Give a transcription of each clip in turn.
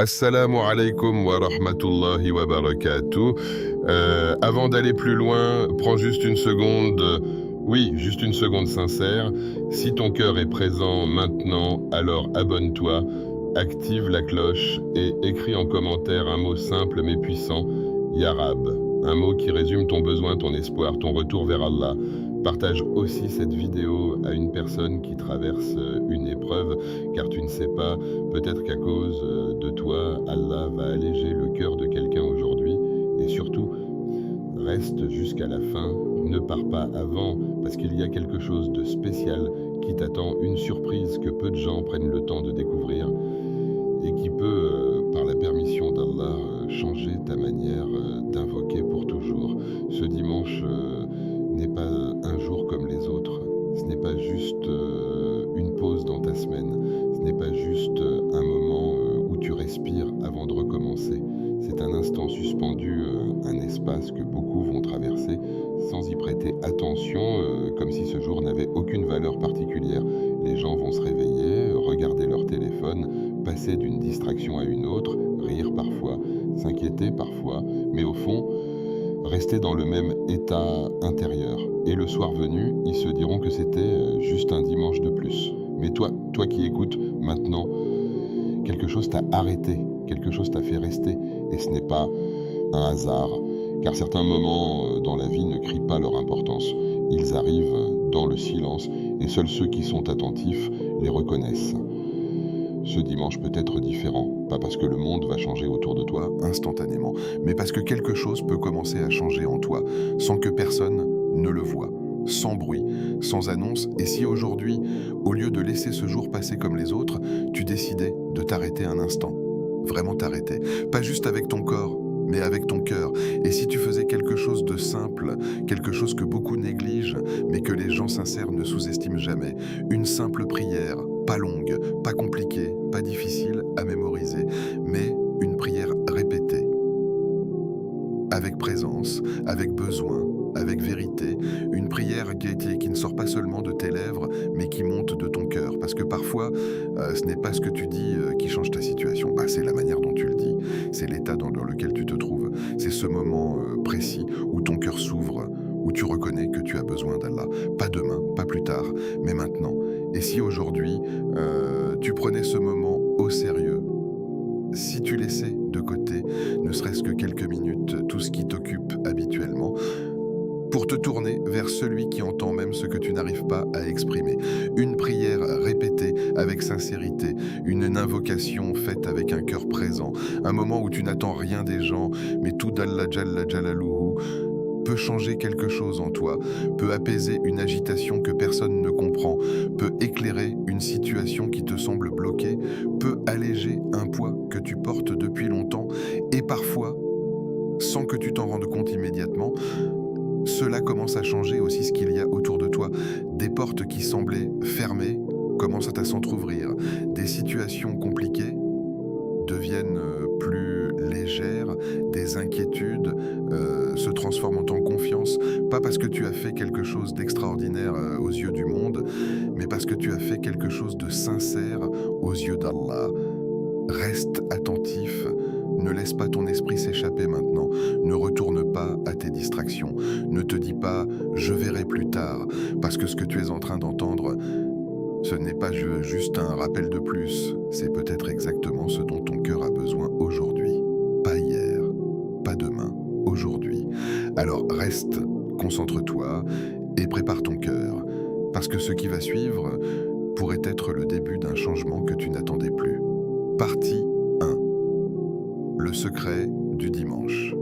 Assalamu alaikum wa rahmatullahi wa barakatuh. Avant d'aller plus loin, prends juste une seconde, oui, juste une seconde sincère. Si ton cœur est présent maintenant, alors abonne-toi, active la cloche et écris en commentaire un mot simple mais puissant, Ya Rab. Un mot qui résume ton besoin, ton espoir, ton retour vers Allah. Partage aussi cette vidéo à une personne qui traverse une épreuve, car tu ne sais pas, peut-être qu'à cause de toi, Allah va alléger le cœur de quelqu'un aujourd'hui. Et surtout, reste jusqu'à la fin, ne pars pas avant, parce qu'il y a quelque chose de spécial qui t'attend, une surprise que peu de gens prennent le temps de découvrir et qui peut, par la permission d'Allah, changer ta manière d'invoquer pour toujours. Ce dimanche n'est pas un jour comme les autres, ce n'est pas juste une pause dans ta semaine, ce n'est pas juste un moment où tu respires avant de recommencer. C'est un instant suspendu, un espace que beaucoup vont traverser sans y prêter attention, comme si ce jour n'avait aucune valeur particulière. Les gens vont se réveiller, regarder leur téléphone, passer d'une distraction à une autre, rire parfois, s'inquiéter parfois, mais au fond, rester dans le même état intérieur. Et le soir venu, ils se diront que c'était juste un dimanche de plus. Mais toi qui écoutes maintenant, quelque chose t'a arrêté, quelque chose t'a fait rester, et ce n'est pas un hasard, car certains moments dans la vie ne crient pas leur importance. Ils arrivent dans le silence, et seuls ceux qui sont attentifs les reconnaissent. Ce dimanche peut être différent, pas parce que le monde va changer autour de toi instantanément, mais parce que quelque chose peut commencer à changer en toi, sans que personne ne le voie, sans bruit, sans annonce. Et si aujourd'hui, au lieu de laisser ce jour passer comme les autres, tu décidais de t'arrêter un instant, vraiment t'arrêter, pas juste avec ton corps, mais avec ton cœur. Et si tu faisais quelque chose de simple, quelque chose que beaucoup négligent, mais que les gens sincères ne sous-estiment jamais, une simple prière, pas longue, pas compliquée, pas difficile à mémoriser, mais une prière répétée, avec présence, avec besoin, avec vérité, une prière qui ne sort pas seulement de tes lèvres, mais qui monte de ton cœur. Parce que parfois, ce n'est pas ce que tu dis qui change ta situation, c'est la manière dont tu le dis, c'est l'état dans lequel tu te trouves, c'est ce moment précis où ton cœur s'ouvre, où tu reconnais que tu as besoin d'Allah. Pas demain, pas plus tard, mais maintenant. Et si aujourd'hui, tu prenais ce moment au sérieux, si tu laissais de côté, ne serait-ce que quelques minutes, tout ce qui t'occupe habituellement, pour te tourner vers celui qui entend même ce que tu n'arrives pas à exprimer. Une prière répétée avec sincérité, une invocation faite avec un cœur présent, un moment où tu n'attends rien des gens, mais tout d'Allah Jalla Jalaluhu peut changer quelque chose en toi, peut apaiser une agitation que personne ne comprend, peut éclairer une situation qui te semble bloquée, peut alléger un poids que tu portes depuis longtemps, et parfois, sans que tu t'en rendes compte immédiatement, cela commence à changer aussi ce qu'il y a autour de toi. Des portes qui semblaient fermées commencent à s'entrouvrir. Des situations compliquées deviennent plus légères. Des inquiétudes se transforment en confiance. Pas parce que tu as fait quelque chose d'extraordinaire aux yeux du monde, mais parce que tu as fait quelque chose de sincère aux yeux d'Allah. Reste attentif. Ne laisse pas ton esprit s'échapper maintenant. Ne retourne pas à tes distractions. Ne te dis pas « je verrai plus tard » parce que ce que tu es en train d'entendre, ce n'est pas juste un rappel de plus. C'est peut-être exactement ce dont ton cœur a besoin aujourd'hui. Pas hier, pas demain, aujourd'hui. Alors reste, concentre-toi et prépare ton cœur. Parce que ce qui va suivre pourrait être le début d'un changement que tu n'attendais plus. Partie 1. Le secret du dimanche.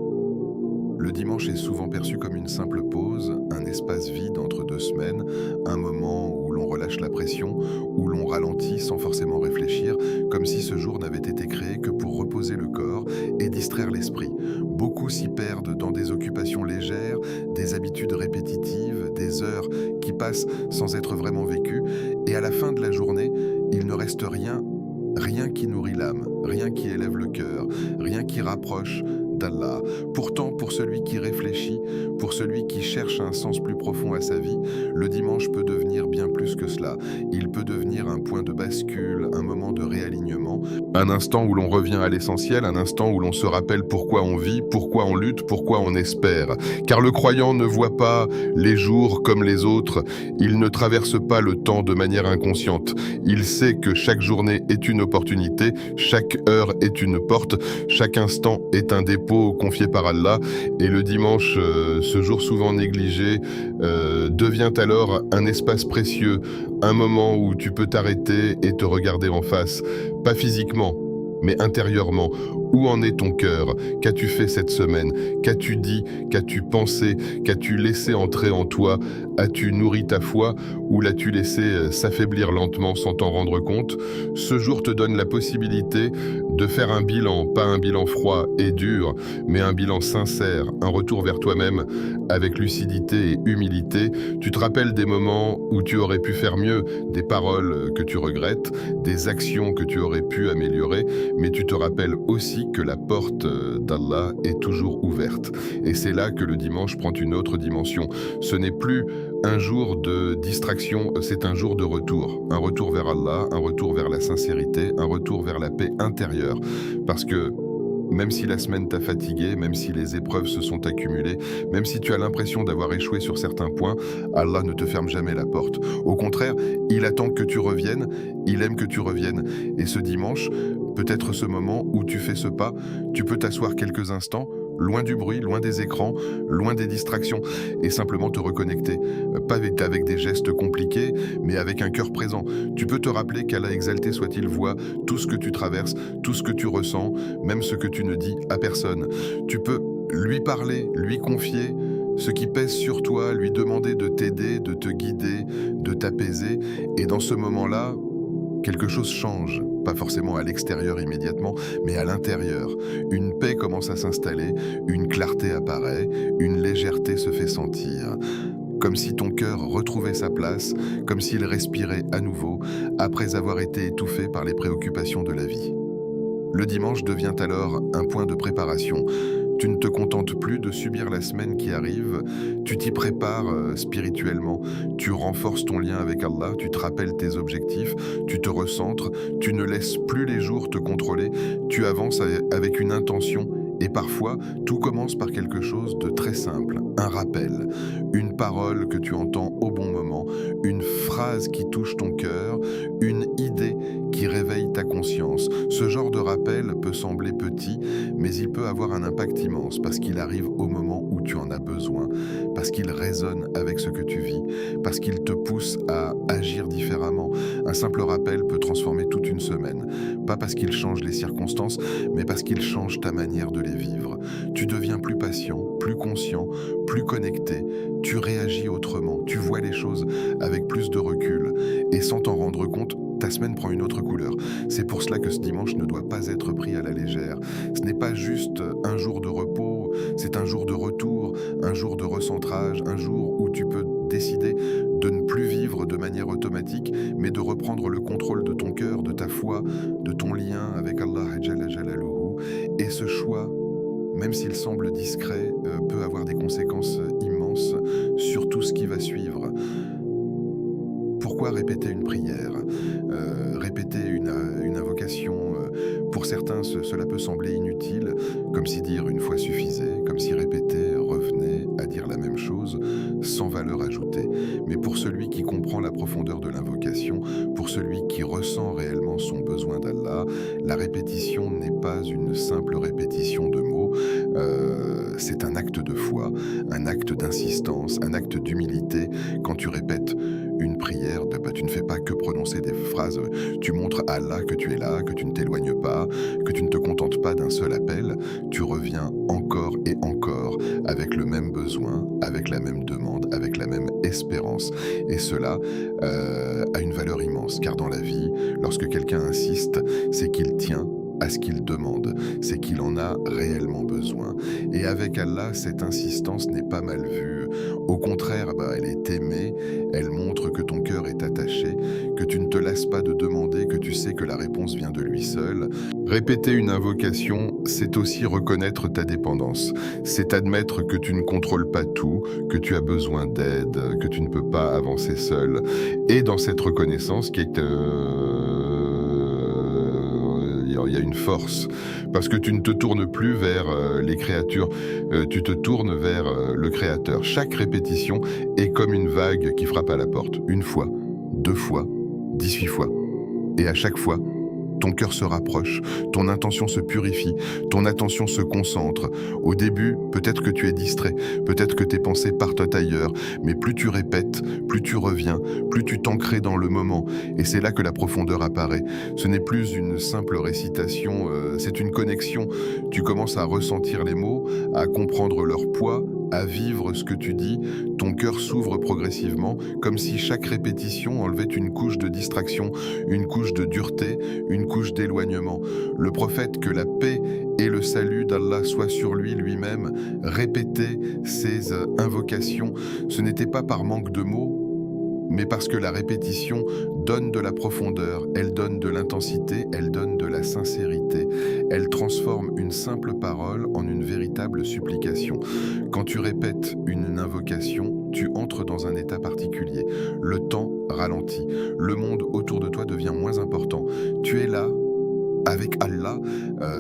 Le dimanche est souvent perçu comme une simple pause, un espace vide entre deux semaines, un moment où l'on relâche la pression, où l'on ralentit sans forcément réfléchir, comme si ce jour n'avait été créé que pour reposer le corps et distraire l'esprit. Beaucoup s'y perdent dans des occupations légères, des habitudes répétitives, des heures qui passent sans être vraiment vécues, et à la fin de la journée, il ne reste rien qui nourrit l'âme, rien qui élève le cœur, rien qui rapproche d'Allah. Pourtant, pour celui qui réfléchit, pour celui qui cherche un sens plus profond à sa vie, le dimanche peut devenir bien plus que cela. Il peut devenir un point de bascule, un moment de réalignement, moment. Un instant où l'on revient à l'essentiel, un instant où l'on se rappelle pourquoi on vit, pourquoi on lutte, pourquoi on espère. Car le croyant ne voit pas les jours comme les autres, il ne traverse pas le temps de manière inconsciente. Il sait que chaque journée est une opportunité, chaque heure est une porte, chaque instant est un dépôt confié par Allah, et le dimanche, ce jour souvent négligé, devient alors un espace précieux, un moment où tu peux t'arrêter et te regarder en face, pas physiquement, mais intérieurement. Où en est ton cœur? Qu'as-tu fait cette semaine? Qu'as-tu dit? Qu'as-tu pensé? Qu'as-tu laissé entrer en toi? As-tu nourri ta foi ou l'as-tu laissé s'affaiblir lentement sans t'en rendre compte? Ce jour te donne la possibilité de faire un bilan, pas un bilan froid et dur, mais un bilan sincère, un retour vers toi-même avec lucidité et humilité. Tu te rappelles des moments où tu aurais pu faire mieux, des paroles que tu regrettes, des actions que tu aurais pu améliorer, mais tu te rappelles aussi que la porte d'Allah est toujours ouverte. Et c'est là que le dimanche prend une autre dimension. Ce n'est plus un jour de distraction, c'est un jour de retour. Un retour vers Allah, un retour vers la sincérité, un retour vers la paix intérieure. Parce que même si la semaine t'a fatigué, même si les épreuves se sont accumulées, même si tu as l'impression d'avoir échoué sur certains points, Allah ne te ferme jamais la porte. Au contraire, il attend que tu reviennes, il aime que tu reviennes. Et ce dimanche, peut-être ce moment où tu fais ce pas, tu peux t'asseoir quelques instants, loin du bruit, loin des écrans, loin des distractions, et simplement te reconnecter. Pas avec des gestes compliqués, mais avec un cœur présent. Tu peux te rappeler qu'Allah exalté soit-il voit tout ce que tu traverses, tout ce que tu ressens, même ce que tu ne dis à personne. Tu peux lui parler, lui confier ce qui pèse sur toi, lui demander de t'aider, de te guider, de t'apaiser, et dans ce moment-là, quelque chose change, pas forcément à l'extérieur immédiatement, mais à l'intérieur. Une paix commence à s'installer, une clarté apparaît, une légèreté se fait sentir. Comme si ton cœur retrouvait sa place, comme s'il respirait à nouveau, après avoir été étouffé par les préoccupations de la vie. Le dimanche devient alors un point de préparation. Tu ne te contentes plus de subir la semaine qui arrive, tu t'y prépares spirituellement, tu renforces ton lien avec Allah, tu te rappelles tes objectifs, tu te recentres, tu ne laisses plus les jours te contrôler, tu avances avec une intention. Et parfois, tout commence par quelque chose de très simple, un rappel, une parole que tu entends au bon moment, une phrase qui touche ton cœur, une idée qui réveille ta conscience. Ce genre de rappel peut sembler petit, mais il peut avoir un impact immense parce qu'il arrive au moment où tu en as besoin, parce qu'il résonne avec ce que tu vis, parce qu'il te pousse à agir différemment. Un simple rappel peut transformer toute une semaine, pas parce qu'il change les circonstances, mais parce qu'il change ta manière de les vivre. Tu deviens plus patient, plus conscient, plus connecté, tu réagis autrement, tu vois les choses avec plus de recul, et sans t'en rendre compte, ta semaine prend une autre couleur. C'est pour cela que ce dimanche ne doit pas être pris à la légère. Ce n'est pas juste un jour de repos, c'est un jour de retour, un jour de recentrage, un jour où tu peux décider de ne plus vivre de manière automatique, mais de reprendre le contrôle de ton cœur, de ta foi, de ton lien avec Allah Jalla Jalaluhu. Et ce choix, même s'il semble discret, peut avoir des conséquences immenses sur tout ce qui va suivre. Pourquoi répéter une prière? Répéter une invocation, pour certains, cela peut sembler inutile, comme si dire une fois suffisait, comme si répéter revenait à dire la même chose, sans valeur ajoutée. Mais pour celui qui comprend la profondeur de l'invocation, pour celui qui ressent réellement son besoin d'Allah, la répétition n'est pas une simple répétition de mots, c'est un acte de foi, un acte d'insistance, un acte d'humilité. Quand tu répètes une prière, tu ne fais pas que prononcer des phrases, tu montres à Allah que tu es là, que tu ne t'éloignes pas, que tu ne te contentes pas d'un seul appel, tu reviens encore et encore avec le même besoin, avec la même demande, avec la même espérance. Et cela a une valeur immense, car dans la vie, lorsque quelqu'un insiste, c'est qu'il tient à ce qu'il demande, c'est qu'il en a réellement besoin. Et avec Allah, cette insistance n'est pas mal vue. Au contraire, elle est aimée, elle montre que ton cœur est attaché, que tu ne te lasses pas de demander, que tu sais que la réponse vient de lui seul. Répéter une invocation, c'est aussi reconnaître ta dépendance. C'est admettre que tu ne contrôles pas tout, que tu as besoin d'aide, que tu ne peux pas avancer seul. Et dans cette reconnaissance qui est il y a une force. Parce que tu ne te tournes plus vers les créatures, tu te tournes vers le Créateur. Chaque répétition est comme une vague qui frappe à la porte. Une fois, 2 fois, 18 fois. Et à chaque fois, ton cœur se rapproche, ton intention se purifie, ton attention se concentre. Au début, peut-être que tu es distrait, peut-être que tes pensées partent ailleurs, mais plus tu répètes, plus tu reviens, plus tu t'ancres dans le moment. Et c'est là que la profondeur apparaît. Ce n'est plus une simple récitation, c'est une connexion. Tu commences à ressentir les mots, à comprendre leur poids, à vivre ce que tu dis, ton cœur s'ouvre progressivement, comme si chaque répétition enlevait une couche de distraction, une couche de dureté, une couche d'éloignement. Le prophète, que la paix et le salut d'Allah soient sur lui lui-même, répétait ces invocations. Ce n'était pas par manque de mots, mais parce que la répétition donne de la profondeur, elle donne de l'intensité, elle donne de la sincérité. Elle transforme une simple parole en une véritable supplication. Quand tu répètes une invocation, tu entres dans un état particulier. Le temps ralentit. Le monde autour de toi devient moins important. Tu es là, avec Allah,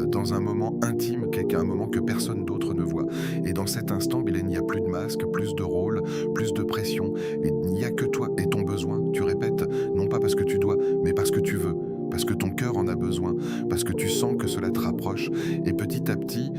dans un moment intime, un moment que personne d'autre ne voit. Et dans cet instant, il n'y a plus de masque, plus de rôle, plus de pression. Et il n'y a que toi et ton besoin. Tu répètes, non pas parce que tu dois, mais parce que tu veux. Parce que ton cœur en a besoin, parce que tu sens que cela te rapproche. Et petit à petit,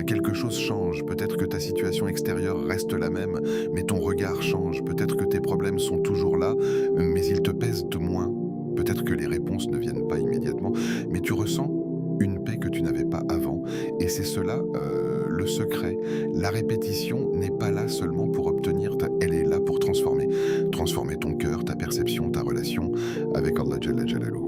quelque chose change. Peut-être que ta situation extérieure reste la même, mais ton regard change. Peut-être que tes problèmes sont toujours là, mais ils te pèsent de moins. Peut-être que les réponses ne viennent pas immédiatement, mais tu ressens une paix que tu n'avais pas avant. Et c'est cela, le secret. La répétition n'est pas là seulement pour obtenir, elle est là pour transformer. Transformer ton cœur, ta perception, ta relation avec Allah Jalla Jalaluhu.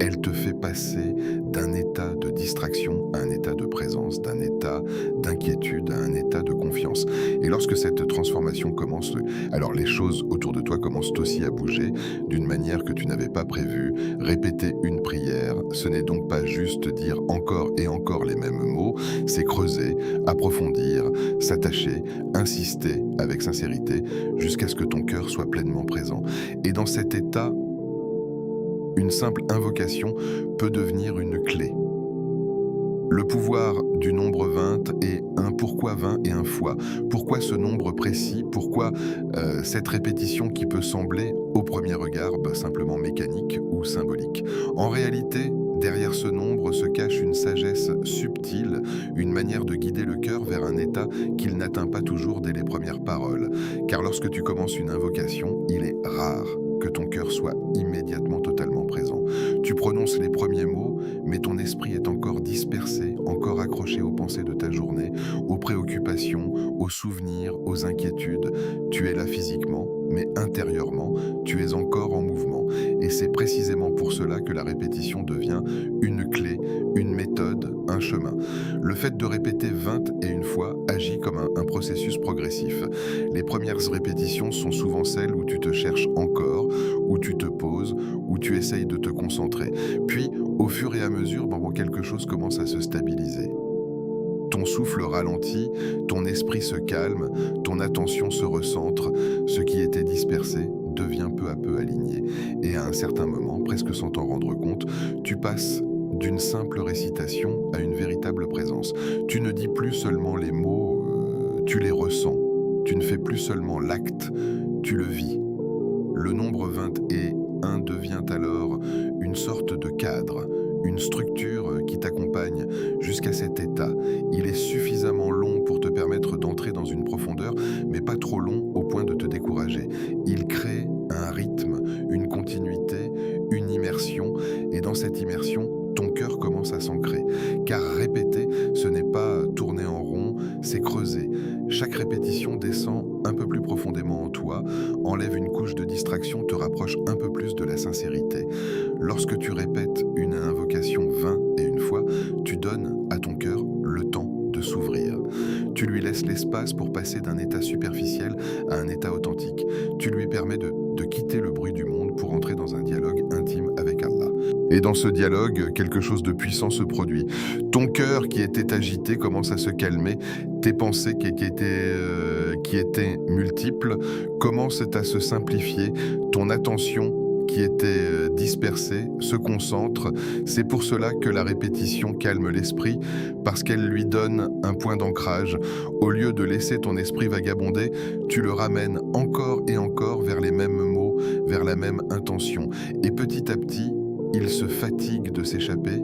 Elle te fait passer d'un état de distraction à un état de présence, d'un état d'inquiétude à un état de confiance. Et lorsque cette transformation commence, alors les choses autour de toi commencent aussi à bouger d'une manière que tu n'avais pas prévue. Répéter une prière, ce n'est donc pas juste dire encore et encore les mêmes mots, c'est creuser, approfondir, s'attacher, insister avec sincérité jusqu'à ce que ton cœur soit pleinement présent. Et dans cet état, une simple invocation peut devenir une clé. Le pouvoir du nombre 20 est un pourquoi 20 et un fois. Pourquoi ce nombre précis? Pourquoi cette répétition qui peut sembler, au premier regard, simplement mécanique ou symbolique? En réalité, derrière ce nombre se cache une sagesse subtile, une manière de guider le cœur vers un état qu'il n'atteint pas toujours dès les premières paroles. Car lorsque tu commences une invocation, il est rare que ton cœur soit immédiatement totalement présent. Tu prononces les premiers mots, mais ton esprit est encore dispersé, encore accroché aux pensées de ta journée, aux préoccupations, aux souvenirs, aux inquiétudes. Tu es là physiquement, mais intérieurement, tu es encore en mouvement. Et c'est précisément pour cela que la répétition devient une clé, une méthode, un chemin. Le fait de répéter 21 fois agit comme un processus progressif. Les premières répétitions sont souvent celles où tu te cherches encore, où tu te poses, où tu essayes de te concentrer. Puis, au fur et à mesure, quelque chose commence à se stabiliser. Ton souffle ralentit, ton esprit se calme, ton attention se recentre, ce qui était dispersé devient peu à peu aligné. Et à un certain moment, presque sans t'en rendre compte, tu passes d'une simple récitation à une véritable présence. Tu ne dis plus seulement les mots, tu les ressens. Tu ne fais plus seulement l'acte, tu le vis. Le nombre 21 devient alors une sorte de cadre, une structure qui t'accompagne jusqu'à cet état. Il est suffisamment long pour te permettre d'entrer dans une profondeur, mais pas trop long au point de te décourager. Il crée un rythme, une continuité, une immersion, et dans cette immersion, ton cœur commence à s'ancrer. Car répéter, ce n'est pas tourner en rond, c'est creuser. Chaque répétition descend un peu plus profondément en toi, enlève une couche de distraction, te rapproche un peu plus de la sincérité. Lorsque tu répètes une invocation 21 fois, tu donnes à ton cœur le temps de s'ouvrir. Tu lui laisses l'espace pour passer d'un état superficiel à un état authentique. Tu lui permets de quitter le bruit du monde pour entrer dans un dialogue intime avec Allah. Et dans ce dialogue, quelque chose de puissant se produit. Ton cœur qui était agité commence à se calmer. Tes pensées qui étaient multiples commencent à se simplifier. Ton attention qui étaient dispersés se concentrent. C'est pour cela que la répétition calme l'esprit, parce qu'elle lui donne un point d'ancrage. Au lieu de laisser ton esprit vagabonder, tu le ramènes encore et encore vers les mêmes mots, vers la même intention. Et petit à petit, il se fatigue de s'échapper.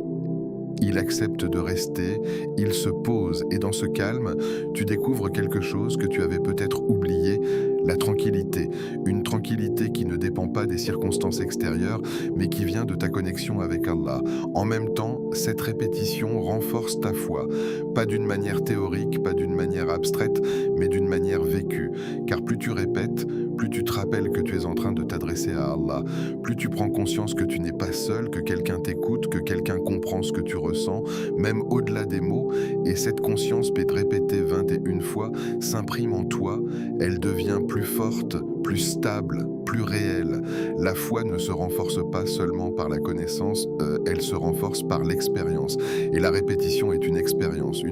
Il accepte de rester, il se pose et dans ce calme, tu découvres quelque chose que tu avais peut-être oublié, la tranquillité. Une tranquillité qui ne dépend pas des circonstances extérieures, mais qui vient de ta connexion avec Allah. En même temps, cette répétition renforce ta foi, pas d'une manière théorique, pas d'une manière abstraite, mais d'une manière vécue. Car plus tu répètes, plus tu te rappelles que tu es en train de t'adresser à Allah, plus tu prends conscience que tu n'es pas seul, que quelqu'un t'écoute, que quelqu'un comprend ce que tu ressens, même au-delà des mots, et cette conscience peut être répétée 21 fois, s'imprime en toi, elle devient plus forte, plus stable, plus réelle. La foi ne se renforce pas seulement par la connaissance, elle se renforce par l'expérience. Et la répétition est une expérience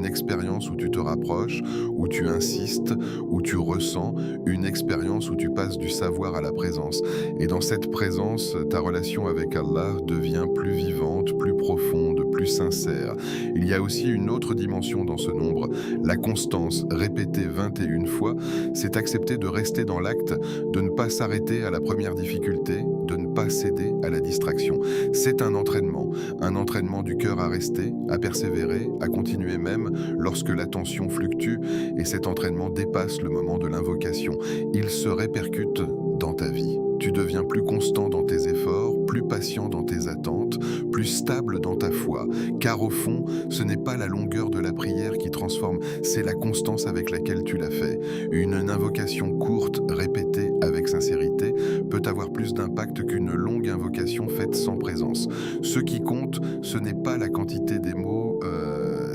où tu te rapproches, où tu insistes, où tu ressens, une expérience où tu passes du savoir à la présence. Et dans cette présence, ta relation avec Allah devient plus vivante, plus profonde, plus sincère. Il y a aussi une autre dimension dans ce nombre, la constance, répétée 21 fois, c'est accepter de rester dans l'acte, de ne pas s'arrêter à la première difficulté, de ne pas céder à la distraction. C'est un entraînement du cœur à rester, à persévérer, à continuer même lorsque la tension fluctue, et cet entraînement dépasse le moment de l'invocation. Il se répercute dans ta vie. Tu deviens plus constant dans tes efforts, plus patient dans tes attentes, plus stable dans ta foi. Car au fond, ce n'est pas la longueur de la prière qui transforme, c'est la constance avec laquelle tu l'as fait. Une invocation courte, répétée avec sincérité, peut avoir plus d'impact qu'une longue invocation faite sans présence. Ce qui compte, ce n'est pas la quantité des mots,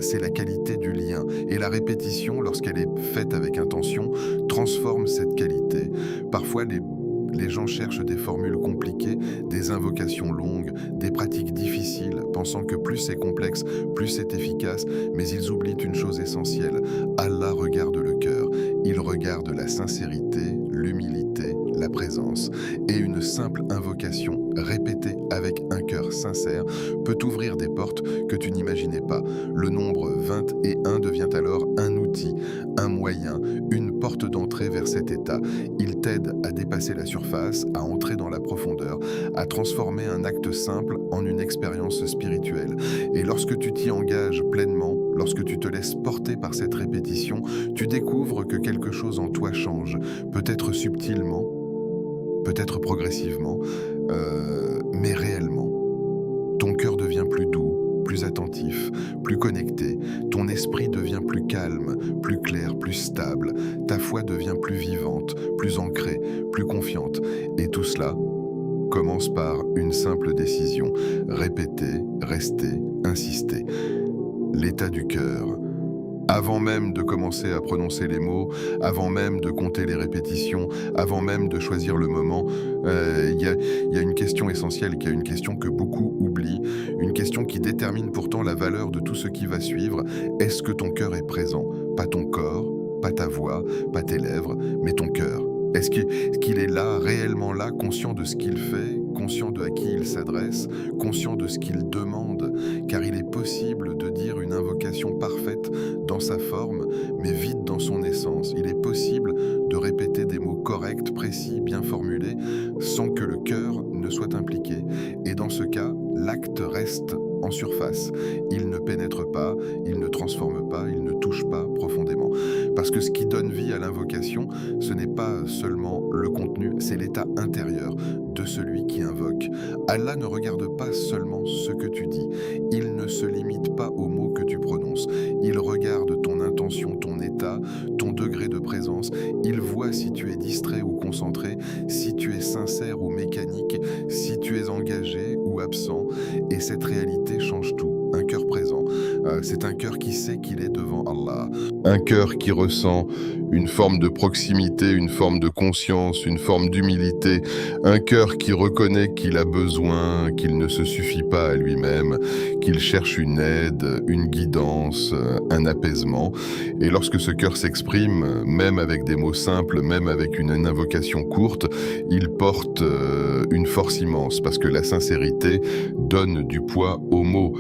c'est la qualité du lien. Et la répétition, lorsqu'elle est faite avec intention, transforme cette qualité. Parfois, les gens cherchent des formules compliquées, des invocations longues, des pratiques difficiles, pensant que plus c'est complexe, plus c'est efficace, mais ils oublient une chose essentielle. Allah regarde le cœur, il regarde la sincérité, l'humilité, la présence. Et une simple invocation répétée avec un cœur sincère peut ouvrir des portes que tu n'imaginais pas. Le nombre 21 devient alors un outil, un moyen, une porte d'entrée vers cet état. Il t'aide à dépasser la surface, à entrer dans la profondeur, à transformer un acte simple en une expérience spirituelle. Et lorsque tu t'y engages pleinement, lorsque tu te laisses porter par cette répétition, tu découvres que quelque chose en toi change, peut-être subtilement, peut-être progressivement, mais réellement. Ton cœur devient plus doux, plus attentif, plus connecté. Ton esprit devient plus calme, plus clair, plus stable. Ta foi devient plus vivante, plus ancrée, plus confiante. Et tout cela commence par une simple décision. Répéter, rester, insister. L'état du cœur. Avant même de commencer à prononcer les mots, avant même de compter les répétitions, avant même de choisir le moment, il y a une question essentielle, qui est une question que beaucoup oublient, une question qui détermine pourtant la valeur de tout ce qui va suivre. Est-ce que ton cœur est présent? Pas ton corps, pas ta voix, pas tes lèvres, mais ton cœur. Est-ce qu'il est là, réellement là, conscient de ce qu'il fait, conscient de à qui il s'adresse, conscient de ce qu'il demande? Car il est possible de dire une invocation parfaite dans sa forme, mais vide dans son essence. Il est possible de répéter des mots corrects, précis, bien formulés, sans que le cœur ne soit impliqué. Et dans ce cas, l'acte reste en surface. Il ne pénètre pas, il ne transforme pas, il ne touche pas profondément. Parce que ce qui donne vie à l'invocation, ce n'est pas seulement le contenu, c'est l'état intérieur de celui qui invoque. Allah ne regarde pas seulement ce que tu dis. Il ne se limite pas aux mots que tu prononces. Il regarde ton intention, ton état, ton degré de présence. Il voit si tu es distrait ou concentré, si tu es sincère ou mécanique, si tu es engagé ou absent. Et cette réalité change tout. Un cœur présent, c'est un cœur qui sait qu'il est devant Allah. Un cœur qui ressent une forme de proximité, une forme de conscience, une forme d'humilité. Un cœur qui reconnaît qu'il a besoin, qu'il ne se suffit pas à lui-même, qu'il cherche une aide, une guidance, un apaisement. Et lorsque ce cœur s'exprime, même avec des mots simples, même avec une invocation courte, il porte une force immense parce que la sincérité donne du poids aux mots.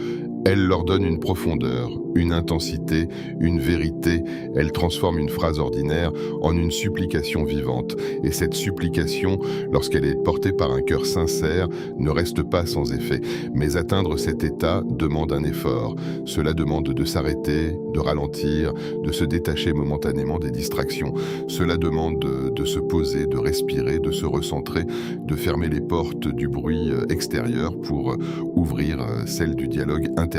Elle leur donne une profondeur, une intensité, une vérité. Elle transforme une phrase ordinaire en une supplication vivante. Et cette supplication, lorsqu'elle est portée par un cœur sincère, ne reste pas sans effet. Mais atteindre cet état demande un effort. Cela demande de s'arrêter, de ralentir, de se détacher momentanément des distractions. Cela demande de se poser, de respirer, de se recentrer, de fermer les portes du bruit extérieur pour ouvrir celle du dialogue intérieur.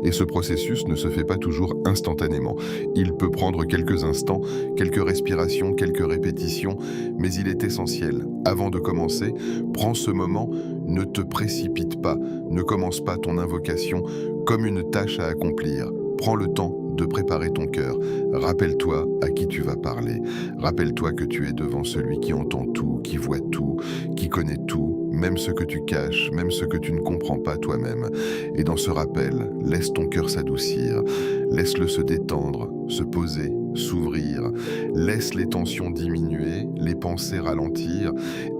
Et ce processus ne se fait pas toujours instantanément. Il peut prendre quelques instants, quelques respirations, quelques répétitions, mais il est essentiel. Avant de commencer, prends ce moment, ne te précipite pas, ne commence pas ton invocation comme une tâche à accomplir. Prends le temps de préparer ton cœur. Rappelle-toi à qui tu vas parler. Rappelle-toi que tu es devant celui qui entend tout, qui voit tout, qui connaît tout, même ce que tu caches, même ce que tu ne comprends pas toi-même. Et dans ce rappel, laisse ton cœur s'adoucir, laisse-le se détendre, se poser, s'ouvrir, laisse les tensions diminuer, les pensées ralentir,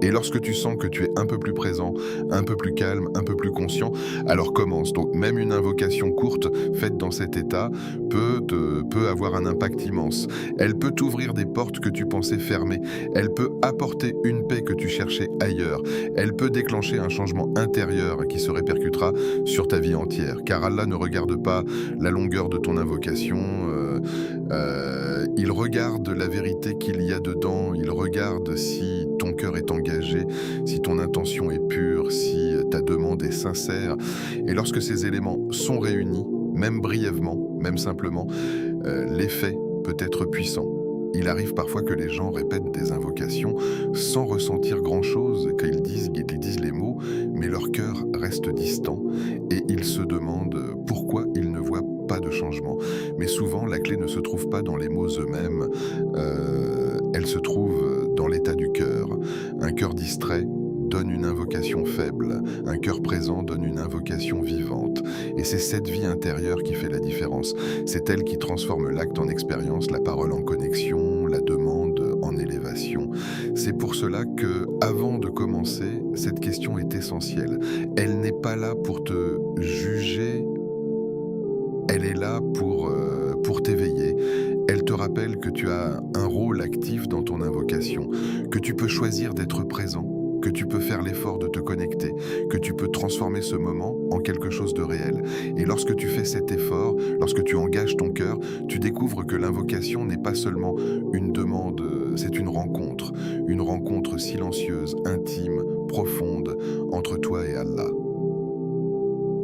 et lorsque tu sens que tu es un peu plus présent, un peu plus calme, un peu plus conscient, alors commence. Donc même une invocation courte faite dans cet état peut avoir un impact immense. Elle peut t'ouvrir des portes que tu pensais fermées, elle peut apporter une paix que tu cherchais ailleurs, elle peut déclencher un changement intérieur qui se répercutera sur ta vie entière, car Allah ne regarde pas la longueur de ton invocation, il regarde la vérité qu'il y a dedans, il regarde si ton cœur est engagé, si ton intention est pure, si ta demande est sincère. Et lorsque ces éléments sont réunis, même brièvement, même simplement, l'effet peut être puissant. Il arrive parfois que les gens répètent des invocations sans ressentir grand-chose, qu'ils disent les mots, mais leur cœur reste distant et ils se demandent pourquoi ils ne voient pas de changement. Mais souvent, la clé ne se trouve pas dans les mots eux-mêmes, elle se trouve dans l'état du cœur. Un cœur distrait donne une invocation faible, un cœur présent donne une invocation vivante. Et c'est cette vie intérieure qui fait la différence. C'est elle qui transforme l'acte en expérience, la parole en connexion, la demande en élévation. C'est pour cela que, avant de commencer, cette question est essentielle. Elle n'est pas là pour te juger, elle est là pour t'éveiller. Elle te rappelle que tu as un rôle actif dans ton invocation, que tu peux choisir d'être présent, que tu peux faire l'effort de te connecter, que tu peux transformer ce moment en quelque chose de réel. Et lorsque tu fais cet effort, lorsque tu engages ton cœur, tu découvres que l'invocation n'est pas seulement une demande, c'est une rencontre silencieuse, intime, profonde entre toi et Allah.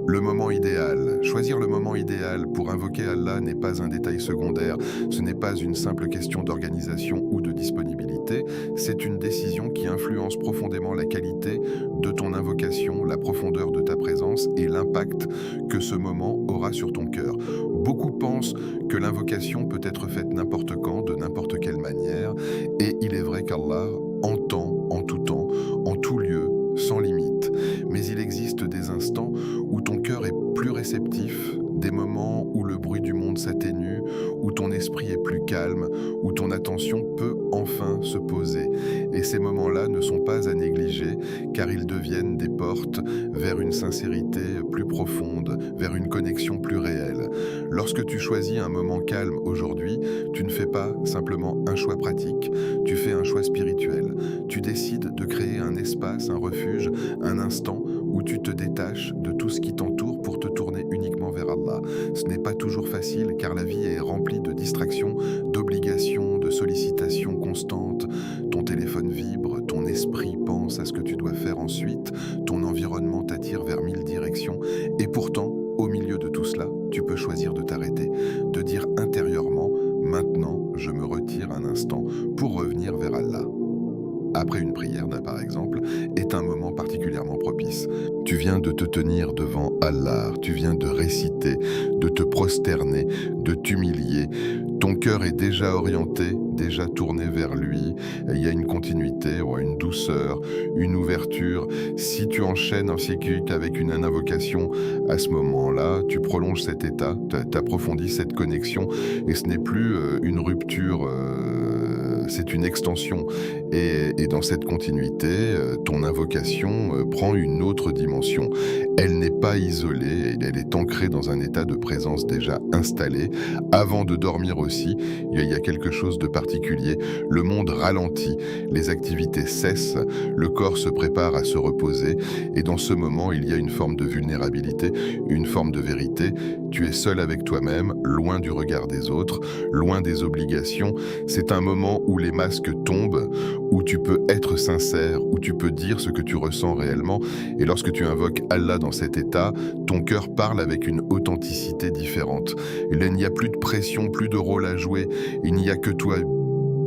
Le moment idéal. Choisir le moment idéal pour invoquer Allah n'est pas un détail secondaire, ce n'est pas une simple question d'organisation ou de disponibilité, c'est une décision qui influence profondément la qualité de ton invocation, la profondeur de ta présence et l'impact que ce moment aura sur ton cœur. Beaucoup pensent que l'invocation peut être faite n'importe quand, de n'importe quelle manière, et il est vrai qu'Allah entend en tout temps, en tout lieu, sans limite. Mais il existe des instants où ton cœur est plus réceptif, des moments où le bruit du monde s'atténue, où ton esprit est plus calme, où ton attention peut enfin se poser. Et ces moments-là ne sont pas à négliger, car ils deviennent des portes vers une sincérité plus profonde, vers une connexion plus réelle. Lorsque tu choisis un moment calme aujourd'hui, tu ne fais pas simplement un choix pratique, tu fais un choix spirituel. Tu décides de créer un espace, un refuge, un instant où tu te détaches de tout ce qui t'entoure pour te tourner uniquement vers Allah. Ce n'est pas toujours facile car la vie est remplie de distractions, d'obligations, de sollicitations constantes. Ton téléphone vibre, ton esprit pense à ce que tu dois faire ensuite, ton environnement t'attire vers 1000 directions et pourtant, au milieu de tout cela, tu peux choisir de t'arrêter, de dire intérieurement « Maintenant, je me retire un instant pour revenir vers Allah ». Après une prière, par exemple, est un moment particulièrement propice. Tu viens de te tenir devant Allah, tu viens de réciter, de te prosterner, de t'humilier. Ton cœur est déjà orienté, déjà tourné vers lui. Il y a une continuité, une douceur, une ouverture. Si tu enchaînes ainsi qu'avec une invocation, à ce moment-là, tu prolonges cet état, tu approfondis cette connexion, et ce n'est plus une rupture, c'est une extension. Et dans cette continuité, ton invocation prend une autre dimension. Elle n'est pas isolée, elle est ancrée dans un état de présence déjà installé. Avant de dormir aussi, il y a quelque chose de particulier. Le monde ralentit, les activités cessent, le corps se prépare à se reposer, et dans ce moment, il y a une forme de vulnérabilité, une forme de vérité. Tu es seul avec toi-même, loin du regard des autres, loin des obligations. C'est un moment où les masques tombent, où tu peux être sincère, où tu peux dire ce que tu ressens réellement. Et lorsque tu invoques Allah dans cet état, ton cœur parle avec une authenticité différente. Il n'y a plus de pression, plus de rôle à jouer. Il n'y a que toi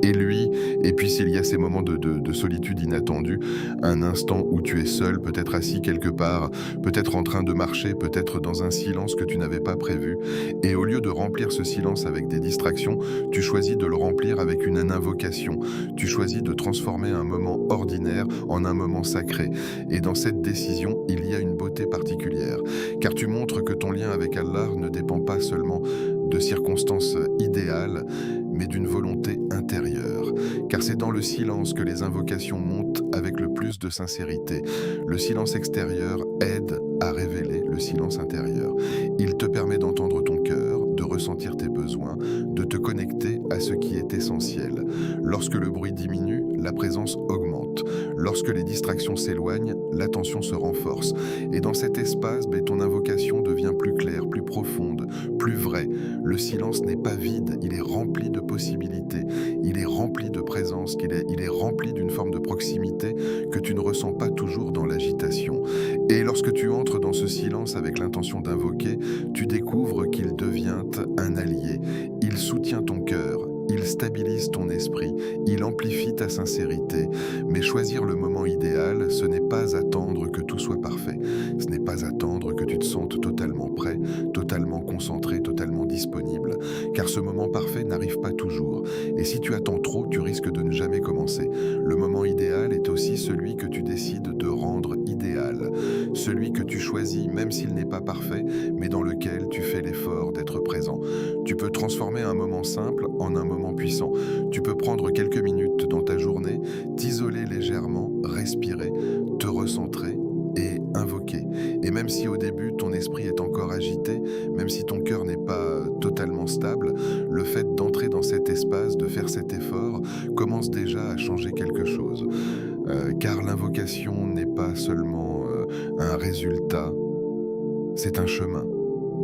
et lui. Et puis s'il y a ces moments de solitude inattendue, un instant où tu es seul, peut-être assis quelque part, peut-être en train de marcher, peut-être dans un silence que tu n'avais pas prévu. Et au lieu de remplir ce silence avec des distractions, tu choisis de le remplir avec une invocation. Tu choisis de transformer un moment ordinaire en un moment sacré. Et dans cette décision, il y a une beauté particulière. Car tu montres que ton lien avec Allah ne dépend pas seulement de circonstances idéales, mais d'une volonté intérieure. Car c'est dans le silence que les invocations montent avec le plus de sincérité. Le silence extérieur aide à révéler le silence intérieur. Il te permet d'entendre ton cœur, de ressentir tes besoins, de te connecter à ce qui est essentiel. Lorsque le bruit diminue, la présence augmente. Lorsque les distractions s'éloignent, l'attention se renforce. Et dans cet espace, ton invocation devient plus claire, plus profonde, plus vraie. Le silence n'est pas vide, il est rempli de possibilités, il est rempli de présence, il est rempli d'une forme de proximité que tu ne ressens pas toujours dans l'agitation. Et lorsque tu entres dans ce silence avec l'intention d'invoquer, tu découvres qu'il devient un allié. Il soutient ton cœur, il stabilise ton esprit, il amplifie ta sincérité. Mais choisir le moment idéal, ce n'est pas attendre que tout soit parfait. Ce n'est pas attendre que tu te sentes totalement prêt, totalement concentré, totalement disponible. Car ce moment parfait n'arrive pas toujours. Et si tu attends trop, tu risques de ne jamais commencer. Le moment idéal est aussi celui que tu décides de rendre idéal. Celui que tu choisis, même s'il n'est pas parfait, mais dans lequel tu fais l'effort d'être présent. Tu peux transformer un moment simple en un moment puissant. Tu peux prendre quelques minutes dans ta journée, t'isoler légèrement, respirer, te recentrer et invoquer. Et même si au début ton esprit est encore agité, même si ton cœur n'est pas totalement stable, le fait d'entrer dans cet espace, de faire cet effort, commence déjà à changer quelque chose. Car l'invocation n'est pas seulement un résultat, c'est un chemin.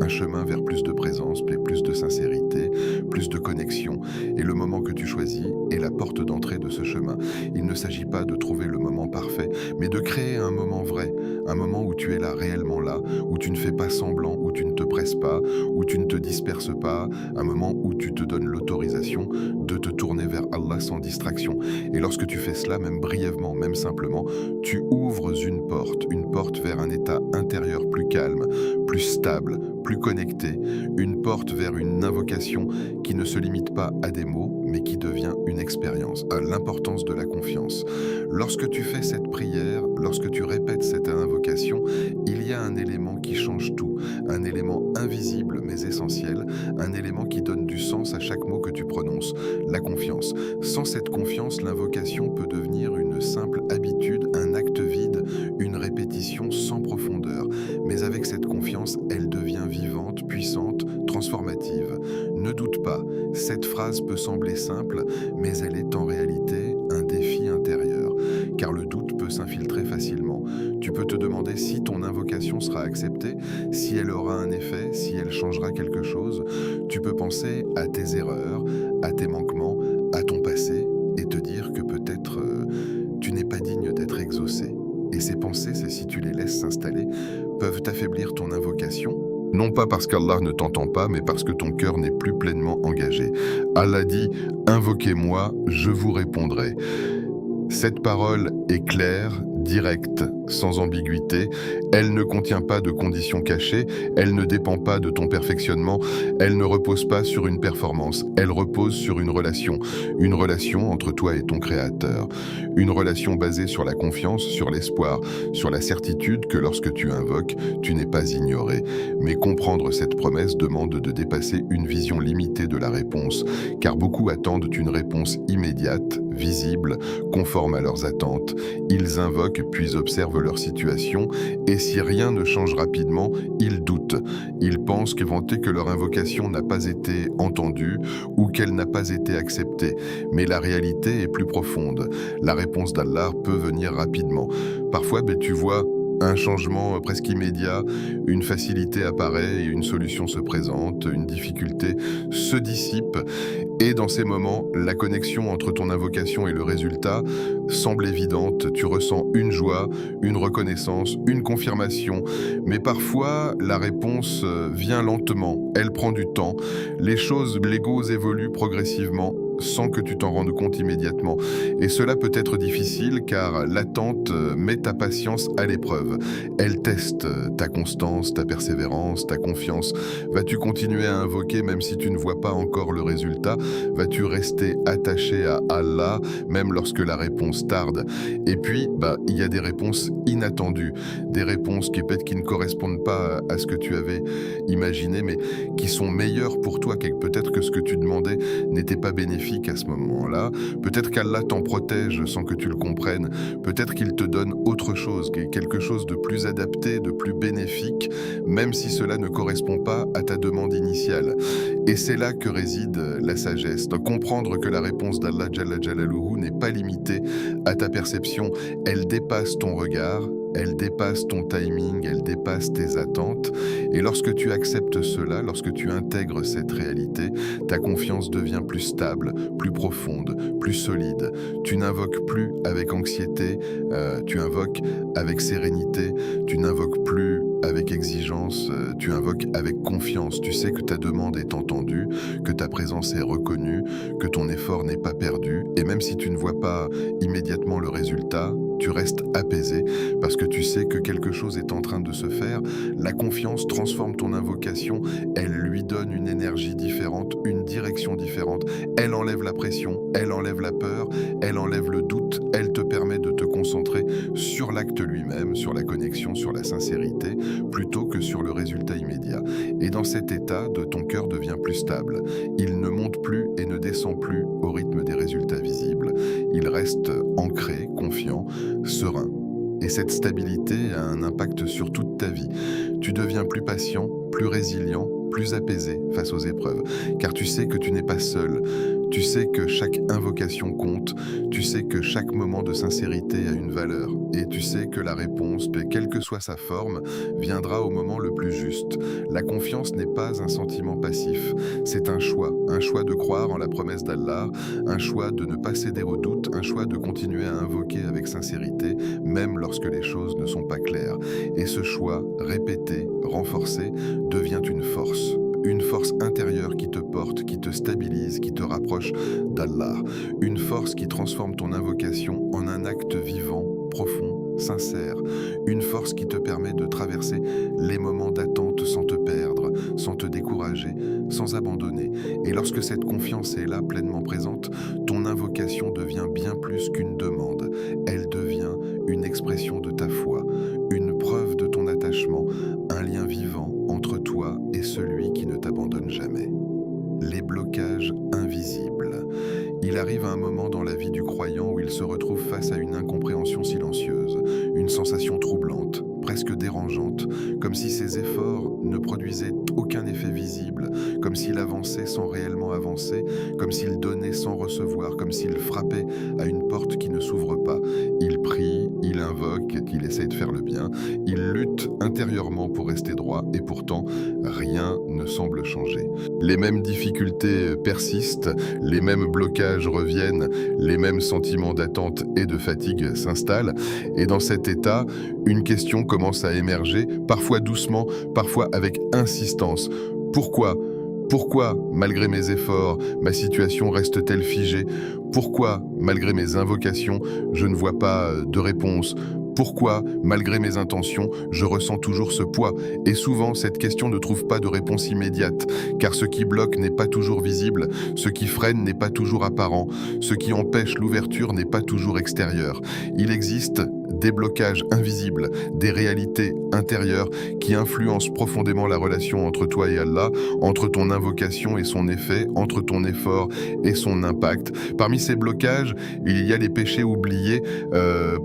Un chemin vers plus de présence, plus de sincérité, plus de connexion. Et le moment que tu choisis est la porte d'entrée de ce chemin. Il ne s'agit pas de trouver le moment parfait, mais de créer un moment vrai, un moment où tu es là, réellement là, où tu ne fais pas semblant, où tu ne te presses pas, où tu ne te disperses pas, un moment où tu te donnes l'autorisation de te tourner vers Allah sans distraction. Et lorsque tu fais cela, même brièvement, même simplement, tu ouvres une porte vers un état intérieur plus calme, plus stable, plus connecté, une porte vers une invocation qui ne se limite pas à des mots, mais qui devient une expérience, l'importance de la confiance. Lorsque tu fais cette prière, lorsque tu répètes cette invocation, il y a un élément qui change tout, un élément invisible mais essentiel, un élément qui donne du sens à chaque mot que tu prononces, la confiance. Sans cette confiance, l'invocation peut devenir une simple habitude, un acte vide, une répétition sans profondeur. Mais avec cette confiance, elle devient vivante, puissante, transformative. Ne doute pas, cette phrase peut sembler simple, mais elle est en réalité un défi intérieur, car le doute peut s'infiltrer facilement. Tu peux te demander si ton invocation sera acceptée, si elle aura un effet, si elle changera quelque chose. Tu peux penser à tes erreurs, à tes manquements, à ton passé, et te dire que peut-être tu n'es pas digne d'être exaucé. Et ces pensées, si tu les laisses s'installer, peuvent affaiblir ton invocation. Non pas parce qu'Allah ne t'entend pas, mais parce que ton cœur n'est plus pleinement engagé. Allah dit « Invoquez-moi, je vous répondrai ». Cette parole est claire, directe, sans ambiguïté. Elle ne contient pas de conditions cachées, elle ne dépend pas de ton perfectionnement, elle ne repose pas sur une performance, elle repose sur une relation entre toi et ton créateur. Une relation basée sur la confiance, sur l'espoir, sur la certitude que lorsque tu invoques, tu n'es pas ignoré. Mais comprendre cette promesse demande de dépasser une vision limitée de la réponse, car beaucoup attendent une réponse immédiate, visible, conforme à leurs attentes. Ils invoquent puis observent leur situation, et si rien ne change rapidement, ils doutent. Ils pensent que leur invocation n'a pas été entendue ou qu'elle n'a pas été acceptée. Mais la réalité est plus profonde. La réponse d'Allah peut venir rapidement. Parfois, tu vois un changement presque immédiat, une facilité apparaît et une solution se présente, une difficulté se dissipe. Et dans ces moments, la connexion entre ton invocation et le résultat semble évidente. Tu ressens une joie, une reconnaissance, une confirmation. Mais parfois, la réponse vient lentement. Elle prend du temps. Les l'ego évoluent progressivement, sans que tu t'en rendes compte immédiatement. Et cela peut être difficile car l'attente met ta patience à l'épreuve. Elle teste ta constance, ta persévérance, ta confiance. Vas-tu continuer à invoquer même si tu ne vois pas encore le résultat? Vas-tu rester attaché à Allah même lorsque la réponse tarde? Et puis, il y a des réponses inattendues, des réponses qui peut-être qui ne correspondent pas à ce que tu avais imaginé, mais qui sont meilleures pour toi, peut-être que ce que tu demandais n'était pas bénéfique à ce moment-là. Peut-être qu'Allah t'en protège sans que tu le comprennes. Peut-être qu'il te donne autre chose, quelque chose de plus adapté, de plus bénéfique, même si cela ne correspond pas à ta demande initiale. Et c'est là que réside la sagesse, de comprendre que la réponse d'Allah Jalla Jalaluhu n'est pas limitée à ta perception. Elle dépasse ton regard, elle dépasse ton timing, elle dépasse tes attentes. Et lorsque tu acceptes cela, lorsque tu intègres cette réalité, ta confiance devient plus stable, plus profonde, plus solide. Tu n'invoques plus avec anxiété, tu invoques avec sérénité, tu n'invoques plus avec exigence, tu invoques avec confiance. Tu sais que ta demande est entendue, que ta présence est reconnue, que ton effort n'est pas perdu. Et même si tu ne vois pas immédiatement le résultat, tu restes apaisé parce que tu sais que quelque chose est en train de se faire. La confiance transforme ton invocation, elle lui donne une énergie différente, une direction différente. Elle enlève la pression, elle enlève la peur, elle enlève le doute, elle te permet de te concentrer sur l'acte lui-même, sur la connexion, sur la sincérité, plutôt que sur le résultat immédiat. Et dans cet état, ton cœur devient plus stable. Il ne monte plus et ne descend plus au rythme des résultats visibles. Il reste ancré, confiant, serein. Et cette stabilité a un impact sur toute ta vie. Tu deviens plus patient, plus résilient, plus apaisé face aux épreuves, car tu sais que tu n'es pas seul. Tu sais que chaque invocation compte, tu sais que chaque moment de sincérité a une valeur, et tu sais que la réponse, quelle que soit sa forme, viendra au moment le plus juste. La confiance n'est pas un sentiment passif, c'est un choix de croire en la promesse d'Allah, un choix de ne pas céder au doute, un choix de continuer à invoquer avec sincérité, même lorsque les choses ne sont pas claires. Et ce choix, répété, renforcé, devient une force intérieure qui te porte, qui te stabilise, qui te rapproche d'Allah. Une force qui transforme ton invocation en un acte vivant, profond, sincère. Une force qui te permet de traverser les moments d'attente sans te perdre, sans te décourager, sans abandonner. Et lorsque cette confiance est là, pleinement présente, ton invocation devient bien plus qu'une demande. Elle devient une expression de ta foi, une preuve de ton attachement, un lien vivant entre toi et celui qui ne t'abandonne jamais. Les blocages invisibles. Il arrive un moment dans la vie du croyant où il se retrouve face à une incompréhension silencieuse, une sensation troublante, presque dérangeante, comme si ses efforts ne produisaient aucun effet visible, comme s'il avançait sans réellement avancer, comme s'il donnait sans recevoir, comme s'il frappait à une porte qui ne s'ouvre pas. Il prie, il invoque, il essaie de faire le bien, il lutte intérieurement pour rester droit, et pourtant, rien ne semble changer. Les mêmes difficultés persistent, les mêmes blocages reviennent, les mêmes sentiments d'attente et de fatigue s'installent, et dans cet état, une question commence à émerger, parfois doucement, parfois avec insistance. Pourquoi, malgré mes efforts, ma situation reste-t-elle figée? Pourquoi, malgré mes invocations, je ne vois pas de réponse? Pourquoi, malgré mes intentions, je ressens toujours ce poids? Et souvent, cette question ne trouve pas de réponse immédiate, car ce qui bloque n'est pas toujours visible, ce qui freine n'est pas toujours apparent, ce qui empêche l'ouverture n'est pas toujours extérieur. Il existe des blocages invisibles, des réalités intérieures qui influencent profondément la relation entre toi et Allah, entre ton invocation et son effet, entre ton effort et son impact. Parmi ces blocages, il y a les péchés oubliés,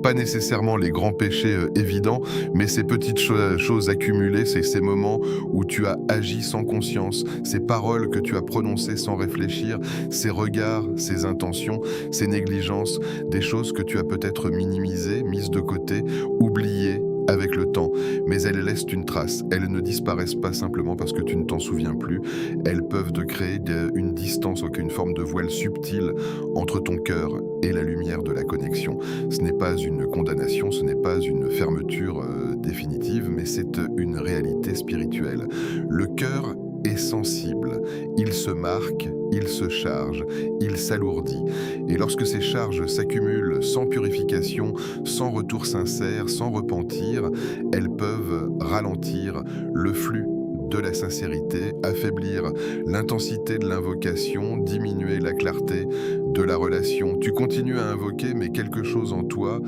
pas nécessairement les grands péchés évidents, mais ces petites choses accumulées, c'est ces moments où tu as agi sans conscience, ces paroles que tu as prononcées sans réfléchir, ces regards, ces intentions, ces négligences, des choses que tu as peut-être minimisées, mises de côté, oubliées avec le temps, mais elles laissent une trace. Elles ne disparaissent pas simplement parce que tu ne t'en souviens plus. Elles peuvent te créer une distance, une forme de voile subtil entre ton cœur et la lumière de la connexion. Ce n'est pas une condamnation, ce n'est pas une fermeture définitive, mais c'est une réalité spirituelle. Le cœur est sensible, il se marque, il se charge, il s'alourdit. Et lorsque ces charges s'accumulent sans purification, sans retour sincère, sans repentir, elles peuvent ralentir le flux de la sincérité, affaiblir l'intensité de l'invocation, diminuer la clarté de la relation. Tu continues à invoquer, mais quelque chose en toi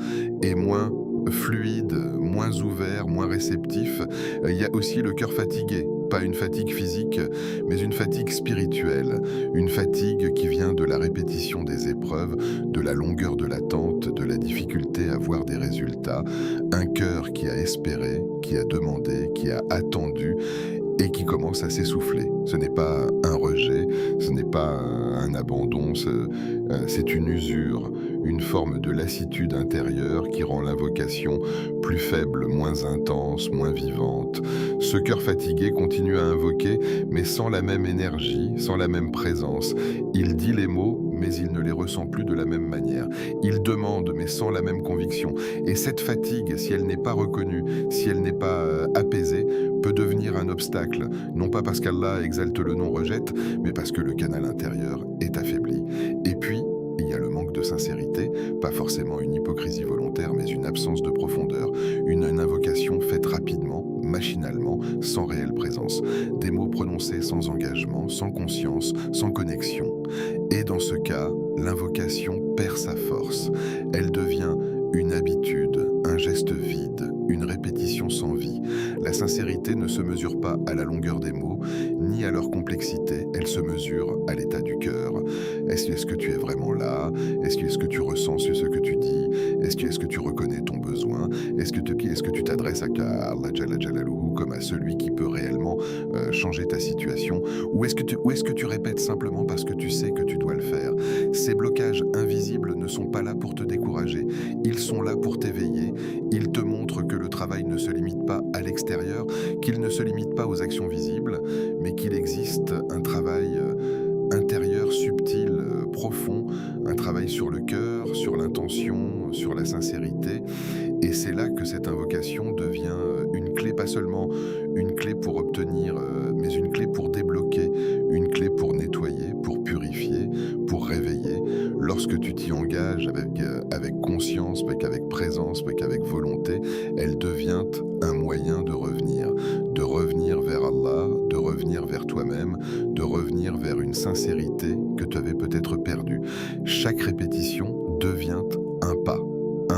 est moins fluide, moins ouvert, moins réceptif. Il y a aussi le cœur fatigué. Pas une fatigue physique, mais une fatigue spirituelle, une fatigue qui vient de la répétition des épreuves, de la longueur de l'attente, de la difficulté à voir des résultats, un cœur qui a espéré, qui a demandé, qui a attendu et qui commence à s'essouffler. Ce n'est pas un rejet, ce n'est pas un abandon, c'est une usure, une forme de lassitude intérieure qui rend l'invocation plus faible, moins intense, moins vivante. Ce cœur fatigué continue à invoquer, mais sans la même énergie, sans la même présence. Il dit les mots, mais il ne les ressent plus de la même manière. Il demande, mais sans la même conviction. Et cette fatigue, si elle n'est pas reconnue, si elle n'est pas apaisée, peut devenir un obstacle, non pas parce qu'Allah exalte le non-rejette, mais parce que le canal intérieur est affaibli. Et puis, il y a le manque de sincérité, pas forcément une hypocrisie volontaire, mais une absence de profondeur, une invocation faite rapidement, machinalement, sans réelle présence, des mots prononcés sans engagement, sans conscience, sans connexion. Et dans ce cas, l'invocation perd sa force. Elle devient une habitude, un geste vide, une répétition sans vie. La sincérité ne se mesure pas à la longueur des mots, ni à leur complexité, elle se mesure à l'état du cœur. Est-ce que tu es vraiment là? Est-ce que tu ressens ce que tu dis? Est-ce que tu reconnais ton besoin? Est-ce que tu t'adresses à Allah Jalla Jalaluhu comme à celui qui peut réellement changer ta situation? Ou est-ce que tu répètes simplement parce que tu sais que tu dois le faire? Ces blocages invisibles ne sont pas là pour te décourager, ils sont là pour t'éveiller. Ils te montrent que le travail ne se limite pas à l'extérieur, qu'il ne se limite pas aux actions visibles, mais qu'il existe un travail intérieur, subtil, profond, un travail sur le cœur, sur l'intention, sur la sincérité. Et c'est là que cette invocation devient une clé, pas seulement une clé pour obtenir, mais une clé pour débloquer, une clé pour nettoyer, pour purifier, pour réveiller. Lorsque tu t'y engages avec conscience, avec présence, avec volonté, elle devient un moyen de revenir vers Allah, de revenir vers toi-même, de revenir vers une sincérité que tu avais peut-être perdue. Chaque répétition devient un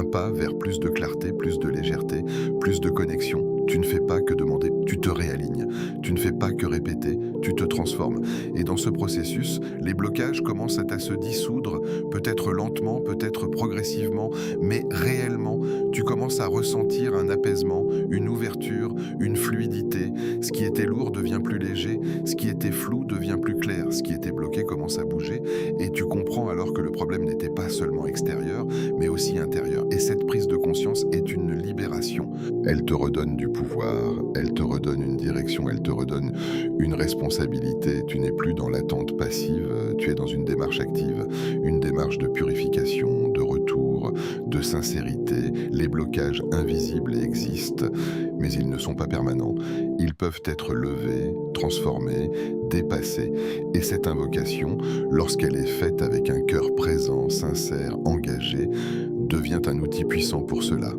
pas vers plus de clarté, plus de légèreté, plus de connexion. Tu ne fais pas que demander, tu te réalignes. Tu ne fais pas que répéter, tu te transformes. Et dans ce processus, les blocages commencent à se dissoudre, peut-être lentement, peut-être progressivement, mais réellement, tu commences à ressentir un apaisement, une ouverture, une fluidité. Ce qui était lourd devient plus léger, ce qui était flou devient plus clair, ce qui était bloqué commence à bouger, et tu comprends alors que le problème n'était pas seulement extérieur, mais aussi intérieur. Et cette prise de conscience est une libération. Elle te redonne du pouvoir, elle te redonne une direction, elle te redonne une responsabilité. Tu n'es plus dans l'attente passive, tu es dans une démarche active, une démarche de purification, de retour, de sincérité. Les blocages invisibles existent, mais ils ne sont pas permanents. Ils peuvent être levés, transformés, dépassés. Et cette invocation, lorsqu'elle est faite avec un cœur présent, sincère, engagé, devient un outil puissant pour cela.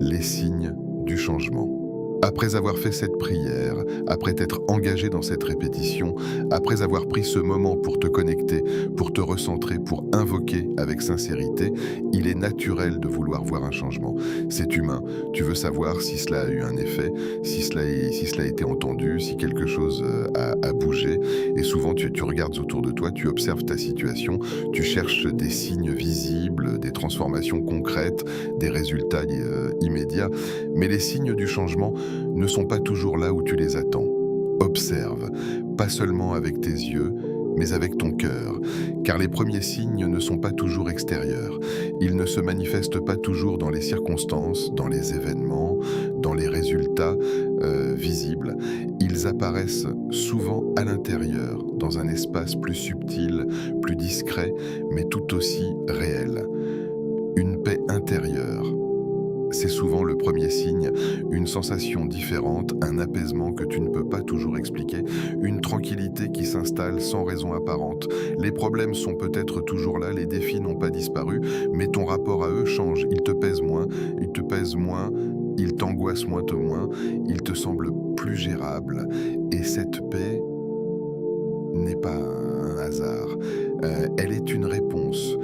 les signes du changement. Après avoir fait cette prière, après t'être engagé dans cette répétition, après avoir pris ce moment pour te connecter, pour te recentrer, pour invoquer avec sincérité, il est naturel de vouloir voir un changement. C'est humain. Tu veux savoir si cela a eu un effet, si cela a été entendu, si quelque chose a bougé. Et souvent, tu regardes autour de toi, tu observes ta situation, tu cherches des signes visibles, des transformations concrètes, des résultats immédiats. Mais les signes du changement ne sont pas toujours là où tu les attends. Observe, pas seulement avec tes yeux, mais avec ton cœur, car les premiers signes ne sont pas toujours extérieurs. Ils ne se manifestent pas toujours dans les circonstances, dans les événements, dans les résultats visibles. Ils apparaissent souvent à l'intérieur, dans un espace plus subtil, plus discret, mais tout aussi réel. Une paix intérieure. C'est souvent le premier signe, une sensation différente, un apaisement que tu ne peux pas toujours expliquer, une tranquillité qui s'installe sans raison apparente. Les problèmes sont peut-être toujours là, les défis n'ont pas disparu, mais ton rapport à eux change, ils te pèsent moins, ils t'angoissent moins, ils te semblent plus gérables. Et cette paix n'est pas un hasard. Elle est une réponse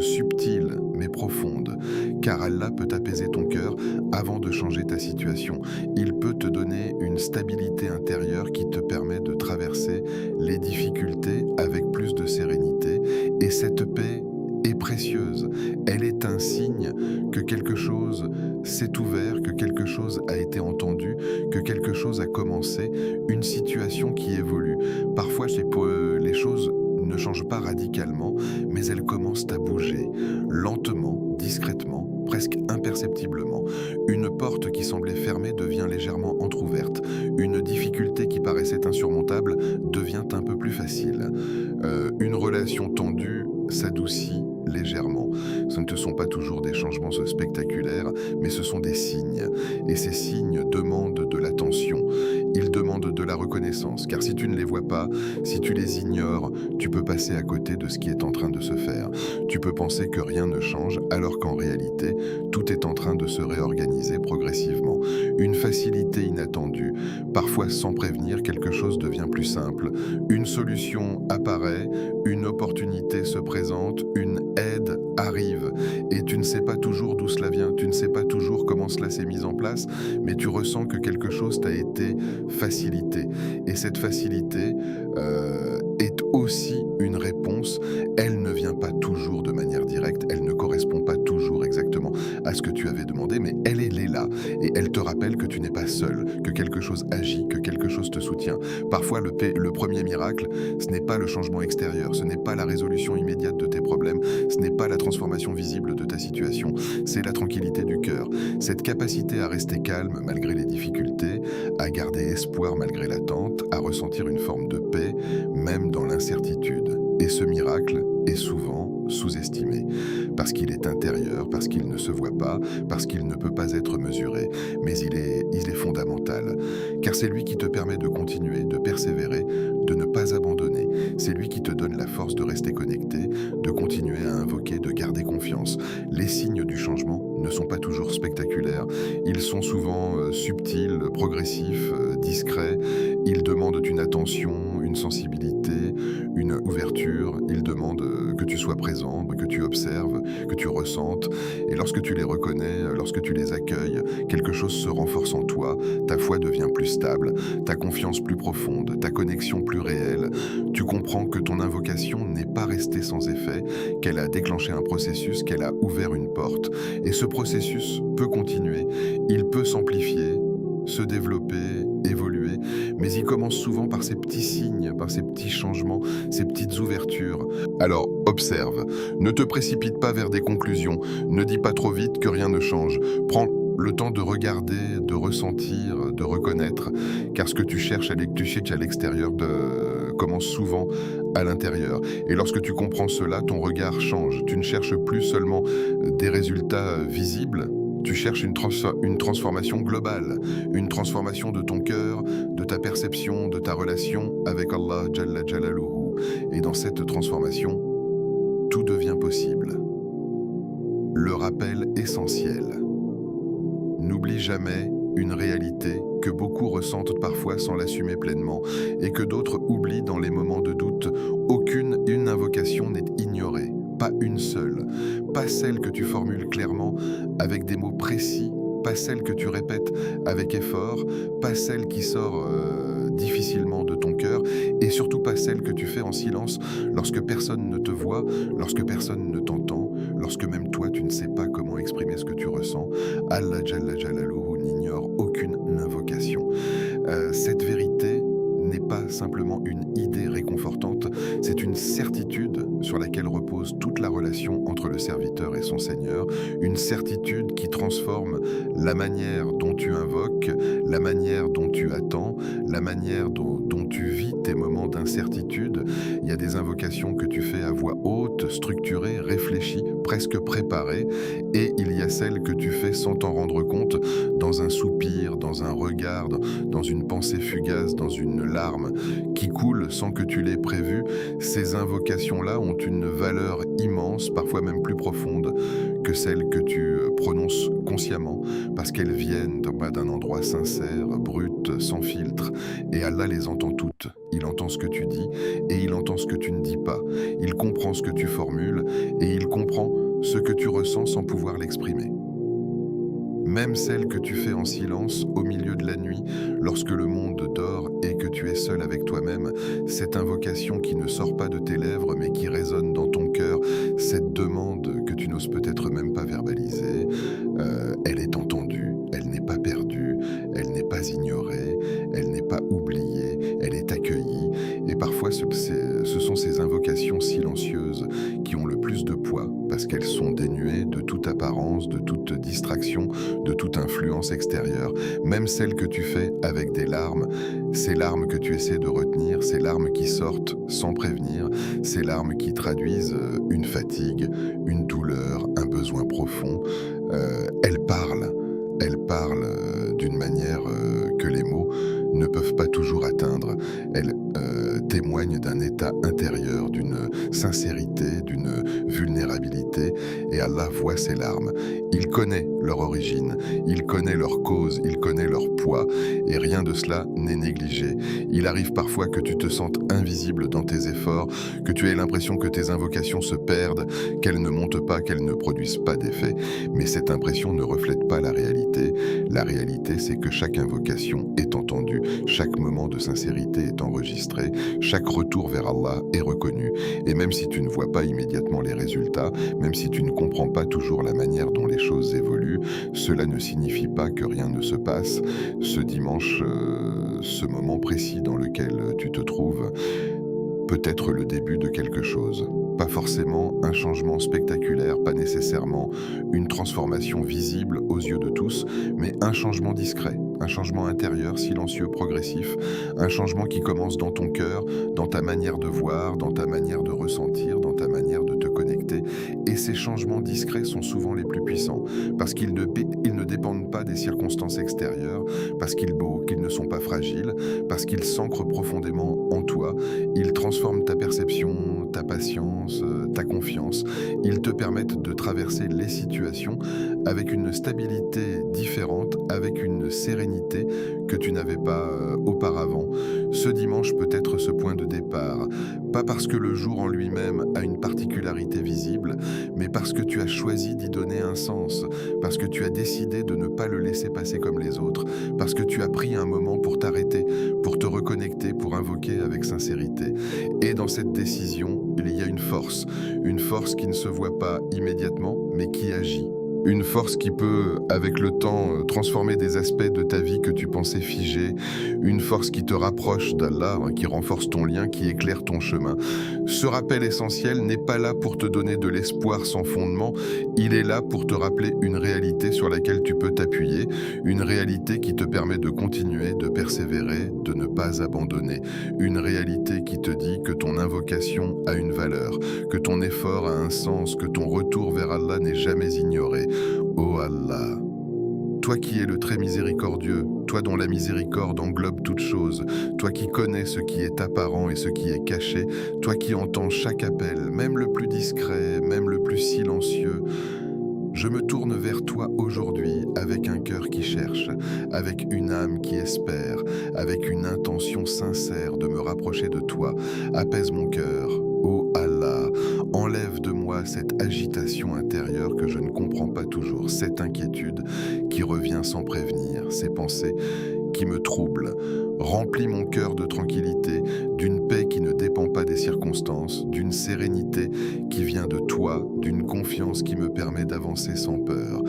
subtile mais profonde, car Allah peut apaiser ton cœur avant de changer ta situation. Il peut te donner une stabilité intérieure qui te permet de traverser les difficultés avec plus de sérénité. Et cette paix est précieuse. Elle est un signe que quelque chose s'est ouvert, que quelque chose a été entendu, que quelque chose a commencé, une situation qui évolue. Parfois, les choses ne changent pas radicalement, mais elles commencent à bouger, lentement, discrètement, presque imperceptiblement. Une porte qui semblait fermée devient légèrement entr'ouverte. Une difficulté qui paraissait insurmontable devient un peu plus facile. Une relation tendue s'adoucit légèrement. Ce ne sont pas toujours des changements spectaculaires, mais ce sont des signes. Et ces signes demandent de l'attention. Ils demandent de la reconnaissance, car si tu ne les vois pas, si tu les ignores, tu peux passer à côté de ce qui est en train de se faire. Tu peux penser que rien ne change, alors qu'en réalité, tout est en train de se réorganiser progressivement. Une facilité inattendue, parfois sans prévenir, quelque chose devient plus simple. Une solution apparaît, une opportunité se présente, une aide arrive, et tu ne sais pas toujours d'où cela vient, tu ne sais pas toujours comment cela s'est mis en place, mais tu ressens que quelque chose t'a été facilité. Et cette facilité est aussi une réponse. Elle ne vient pas toujours de manière directe, elle ne correspond pas toujours exactement à ce que tu avais demandé, mais elle est là, et elle te rappelle que tu n'es pas seul, que quelque chose agit, que quelque chose te soutient. Parfois, le premier miracle, ce n'est pas le changement extérieur, ce n'est pas la résolution immédiate de tes problèmes, ce n'est pas la transformation visible de ta situation, c'est la tranquillité du cœur. Cette capacité à rester calme malgré les difficultés, à garder espoir malgré l'attente, à ressentir une forme de paix, même dans l'incertitude. Et ce miracle est souvent sous-estimé, parce qu'il est intérieur, parce qu'il ne se voit pas, parce qu'il ne peut pas être mesuré, mais il est fondamental, car c'est lui qui te permet de continuer, de persévérer, de ne pas abandonner. C'est lui qui te donne la force de rester connecté, de continuer à invoquer, de garder confiance. Les signes du changement ne sont pas toujours spectaculaires, ils sont souvent subtils, progressifs, discrets. Ils demandent une attention, une sensibilité, une ouverture. Ils demandent que tu sois présent, que tu observes, que tu ressentes. Et lorsque tu les reconnais, lorsque tu les accueilles, quelque chose se renforce en toi, ta foi devient plus stable, ta confiance plus profonde, ta connexion plus réelle. Tu comprends que ton invocation n'est pas restée sans effet, qu'elle a déclenché un processus, qu'elle a ouvert une porte. Et ce processus peut continuer, il peut s'amplifier, se développer, évoluer, mais il commence souvent par ces petits signes, par ces petits changements, ces petites ouvertures. Alors, observe, ne te précipite pas vers des conclusions, ne dis pas trop vite que rien ne change. Prends le temps de regarder, de ressentir, de reconnaître, car ce que tu cherches à l'extérieur commence souvent à l'intérieur. Et lorsque tu comprends cela, ton regard change. Tu ne cherches plus seulement des résultats visibles, tu cherches une transformation globale, une transformation de ton cœur, de ta perception, de ta relation avec Allah Jalla Jalaluhu. Et dans cette transformation, tout devient possible. Le rappel essentiel. N'oublie jamais une réalité que beaucoup ressentent parfois sans l'assumer pleinement et que d'autres oublient dans les moments de doute. Une invocation n'est ignorée, pas une seule, pas celle que tu formules clairement avec des mots précis, pas celle que tu répètes avec effort, pas celle qui sort difficilement de ton cœur et surtout pas celle que tu fais en silence lorsque personne ne te voit, lorsque personne ne t'entend, lorsque même toi tu ne sais pas comment exprimer ce que tu ressens. Allah Jalla Jalaluhu n'ignore aucune invocation. Cette vérité n'est pas simplement une idée réconfortante, c'est une certitude sur laquelle repose toute la relation entre le serviteur et son Seigneur, une certitude qui transforme la manière dont tu invoques, la manière dont tu attends, la manière dont tu vis tes moments d'incertitude. Il y a des invocations que tu fais à voix haute, structurées, réfléchies, presque préparées, et il y a celles que tu fais sans t'en rendre compte, dans un soupir, dans un regard, dans une pensée fugace, dans une larme qui coule sans que tu l'aies prévu. Ces invocations-là ont une valeur immense, parfois même plus profonde que celles que tu prononces consciemment, parce qu'elles viennent d'un endroit sincère, brut, sans filtre, et Allah les entend toutes. Il entend ce que tu dis et il entend ce que tu ne dis pas. Il comprend ce que tu formules et il comprend ce que tu ressens sans pouvoir l'exprimer. Même celle que tu fais en silence au milieu de la nuit, lorsque le monde dort et que tu es seul avec toi-même, cette invocation qui ne sort pas de tes lèvres mais qui résonne dans ton cœur, cette demande que tu n'oses peut-être même pas verbaliser, elle est entendue, elle n'est pas perdue, elle n'est pas ignorée, elle n'est pas oubliée, elle est accueillie. Et parfois ce sont ces invocations silencieuses qui ont le plus de poids parce qu'elles sont dénuées de toute apparence, de toute distraction, de toute influence extérieure, même celles que tu fais avec des larmes, ces larmes que tu essaies de retenir, ces larmes qui sortent sans prévenir, ces larmes qui traduisent une fatigue, une douleur, un besoin profond. Elles parlent d'une manière que les mots ne peuvent pas toujours atteindre. Elles témoignent d'un état intérieur, d'une sincérité, d'une vulnérabilité, et Allah voit ces larmes. Il connaît leur origine, il connaît leur cause, il connaît leur poids, et rien de cela n'est négligé. Il arrive parfois que tu te sentes invisible dans tes efforts, que tu aies l'impression que tes invocations se perdent, qu'elles ne montent pas, qu'elles ne produisent pas d'effet, mais cette impression ne reflète pas la réalité. La réalité, c'est que chaque invocation est entendue, chaque moment de sincérité est enregistré, chaque retour vers Allah est reconnu, et même si tu ne vois pas immédiatement les résultats, même si tu ne comprends pas toujours la manière dont les choses évoluent, cela ne signifie pas que rien ne se passe. Ce dimanche, ce moment précis dans lequel tu te trouves, peut être le début de quelque chose. Pas forcément un changement spectaculaire, pas nécessairement une transformation visible aux yeux de tous, mais un changement discret, un changement intérieur, silencieux, progressif, un changement qui commence dans ton cœur, dans ta manière de voir, dans ta manière de ressentir, dans ta manière de te connecter. Et ces changements discrets sont souvent les plus puissants, parce qu'ils ne dépendent pas des circonstances extérieures, parce qu'ils ne sont pas fragiles, parce qu'ils s'ancrent profondément en toi. Ils transforment ta perception, ta patience, ta confiance. Ils te permettent de traverser les situations avec une stabilité différente, avec une sérénité que tu n'avais pas auparavant. Ce dimanche peut être ce point de départ, pas parce que le jour en lui-même a une particularité visible, mais parce que tu as choisi d'y donner un sens, parce que tu as décidé de ne pas le laisser passer comme les autres, parce que tu as pris un moment pour t'arrêter, pour te reconnecter, pour invoquer avec sincérité. Et dans cette décision, il y a une force qui ne se voit pas immédiatement, mais qui agit. Une force qui peut, avec le temps, transformer des aspects de ta vie que tu pensais figés. Une force qui te rapproche d'Allah, qui renforce ton lien, qui éclaire ton chemin. Ce rappel essentiel n'est pas là pour te donner de l'espoir sans fondement. Il est là pour te rappeler une réalité sur laquelle tu peux t'appuyer. Une réalité qui te permet de continuer, de persévérer, de ne pas abandonner. Une réalité qui te dit que ton invocation a une valeur, que ton effort a un sens, que ton retour vers Allah n'est jamais ignoré. Ô Allah, toi qui es le très miséricordieux, toi dont la miséricorde englobe toute chose, toi qui connais ce qui est apparent et ce qui est caché, toi qui entends chaque appel, même le plus discret, même le plus silencieux, Je me tourne vers toi aujourd'hui avec un cœur qui cherche, avec une âme qui espère, avec une intention sincère de me rapprocher de toi. Apaise mon cœur, ô Allah, enlève de moi cette agitation intérieure que je ne comprends pas toujours, cette inquiétude qui revient sans prévenir, ces pensées qui me troublent. Remplis mon cœur de tranquillité, d'une paix qui ne dépend pas des circonstances, d'une sérénité qui vient de toi, d'une confiance qui me permet d'avancer sans peur.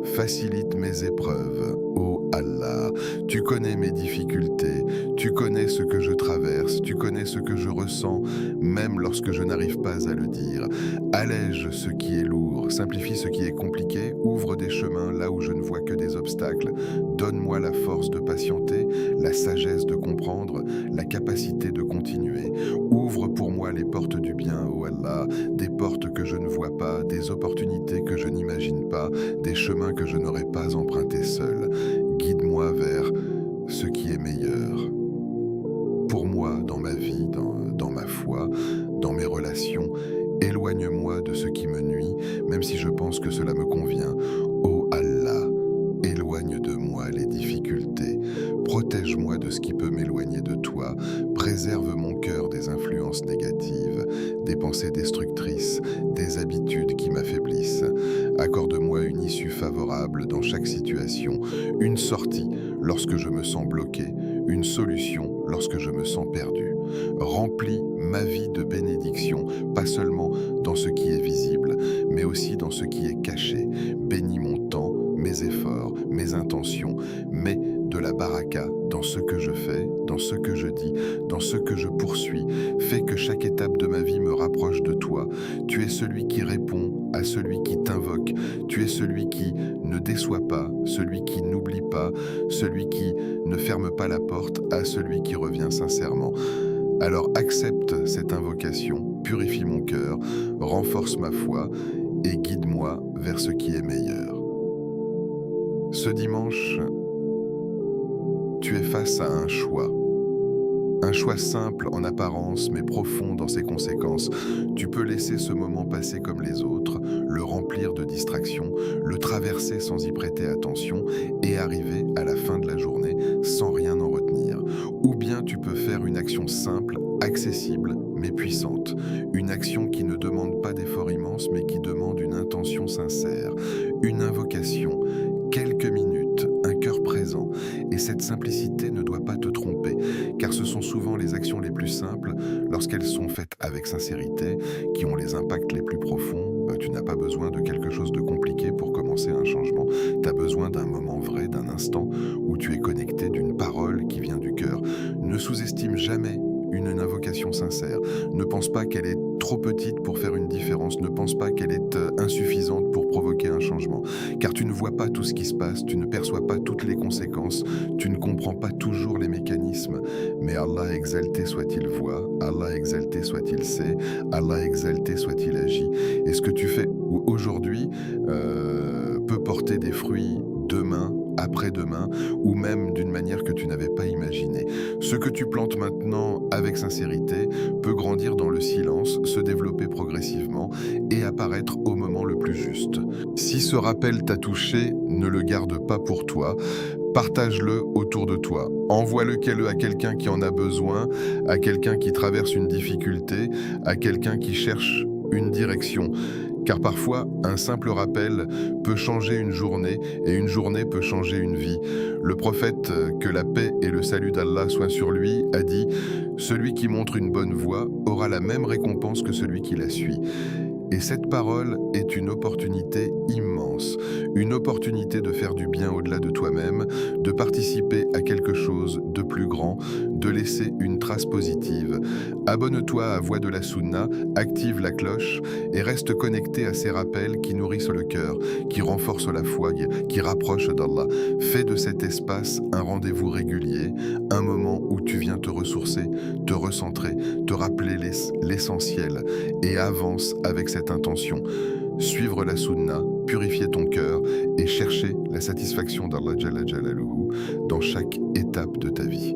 Facilite mes épreuves, ô Allah. Tu connais mes difficultés, tu connais ce que je traverse, tu connais ce que je ressens, même lorsque je n'arrive pas à le dire. Allège ce qui est lourd, simplifie ce qui est compliqué, ouvre des chemins là où je ne vois que des obstacles. Donne-moi la force de patienter, la sagesse de comprendre, la capacité de continuer. Ouvre pour moi les portes du bien, ô Allah, des portes que je ne vois pas, des opportunités que je n'imagine pas, des chemins que je n'aurais pas empruntés seul. Guide-moi vers ce qui est meilleur. Pour moi, dans ma vie, dans ma foi, dans mes relations, éloigne-moi de ce qui me nuit, même si je pense que cela me convient. Ô Allah, éloigne de moi les difficultés, protège-moi de ce qui peut m'éloigner de toi, préserve mon cœur des influences négatives, des pensées destructrices, des habitudes qui m'affaiblissent. Accorde-moi une issue favorable dans chaque situation, une sortie lorsque je me sens bloqué, une solution lorsque je me sens perdu. Remplis ma vie de bénédictions, pas seulement dans ce qui est visible, mais aussi dans ce qui est caché. Bénis mon temps, mes efforts, mes intentions, mets de la baraka dans ce que je fais, dans ce que je dis, dans ce que je poursuis. Fais que chaque étape de ma vie me rapproche de toi. Tu es celui qui répond à celui qui t'invoque. Tu es celui qui ne déçoit pas, celui qui n'oublie pas, celui qui ne ferme pas la porte à celui qui revient sincèrement. Alors accepte cette invocation, purifie mon cœur, renforce ma foi et guide-moi vers ce qui est meilleur. Ce dimanche, tu es face à un choix. Un choix simple en apparence, mais profond dans ses conséquences. Tu peux laisser ce moment passer comme les autres, le remplir de distractions, le traverser sans y prêter attention et arriver à la fin de la journée sans rien en retenir. Ou bien tu peux faire une action simple, accessible, mais puissante. Une action qui ne demande pas d'effort immense, mais qui demande une intention sincère. Une invocation, quelques minutes, un cœur présent. Et cette simplicité ne doit pas te tromper, car ce sont souvent les actions les plus simples, lorsqu'elles sont faites avec sincérité, qui ont les impacts les plus profonds. Tu n'as pas besoin de quelque chose de compliqué pour commencer un changement. Tu as besoin d'un moment vrai, d'un instant où tu es connecté, d'une parole qui vient du cœur. Ne sous-estime jamais une invocation sincère. Ne pense pas qu'elle est trop petite pour faire une différence. Ne pense pas qu'elle est insuffisante pour provoquer un changement. Car tu ne vois pas tout ce qui se passe, tu ne perçois pas toutes les conséquences, tu ne comprends pas toujours les mécanismes. Mais Allah exalté soit-il voit, Allah exalté soit-il sait, Allah exalté soit-il agit. Et ce que tu fais aujourd'hui peut porter des fruits demain, après-demain, ou même d'une manière que tu n'avais pas imaginée. Ce que tu plantes maintenant avec sincérité peut grandir dans le silence, se développer progressivement et apparaître au moment le plus juste. Si ce rappel t'a touché, ne le garde pas pour toi. Partage-le autour de toi. Envoie-le à quelqu'un qui en a besoin, à quelqu'un qui traverse une difficulté, à quelqu'un qui cherche une direction. Car parfois, un simple rappel peut changer une journée et une journée peut changer une vie. Le prophète, que la paix et le salut d'Allah soient sur lui, a dit « Celui qui montre une bonne voie aura la même récompense que celui qui la suit ». Et cette parole est une opportunité immense, une opportunité de faire du bien au-delà de toi-même, de participer à quelque chose de plus grand, de laisser une trace positive. Abonne-toi à Voix de la Sunna, active la cloche et reste connecté à ces rappels qui nourrissent le cœur, qui renforcent la foi, qui rapprochent d'Allah. Fais de cet espace un rendez-vous régulier, un moment où tu viens te ressourcer, te recentrer, te rappeler l'essentiel et avance avec cette intention. Suivre la sunna, purifier ton cœur et chercher la satisfaction d'Allah Jalla Jalaluhu dans chaque étape de ta vie.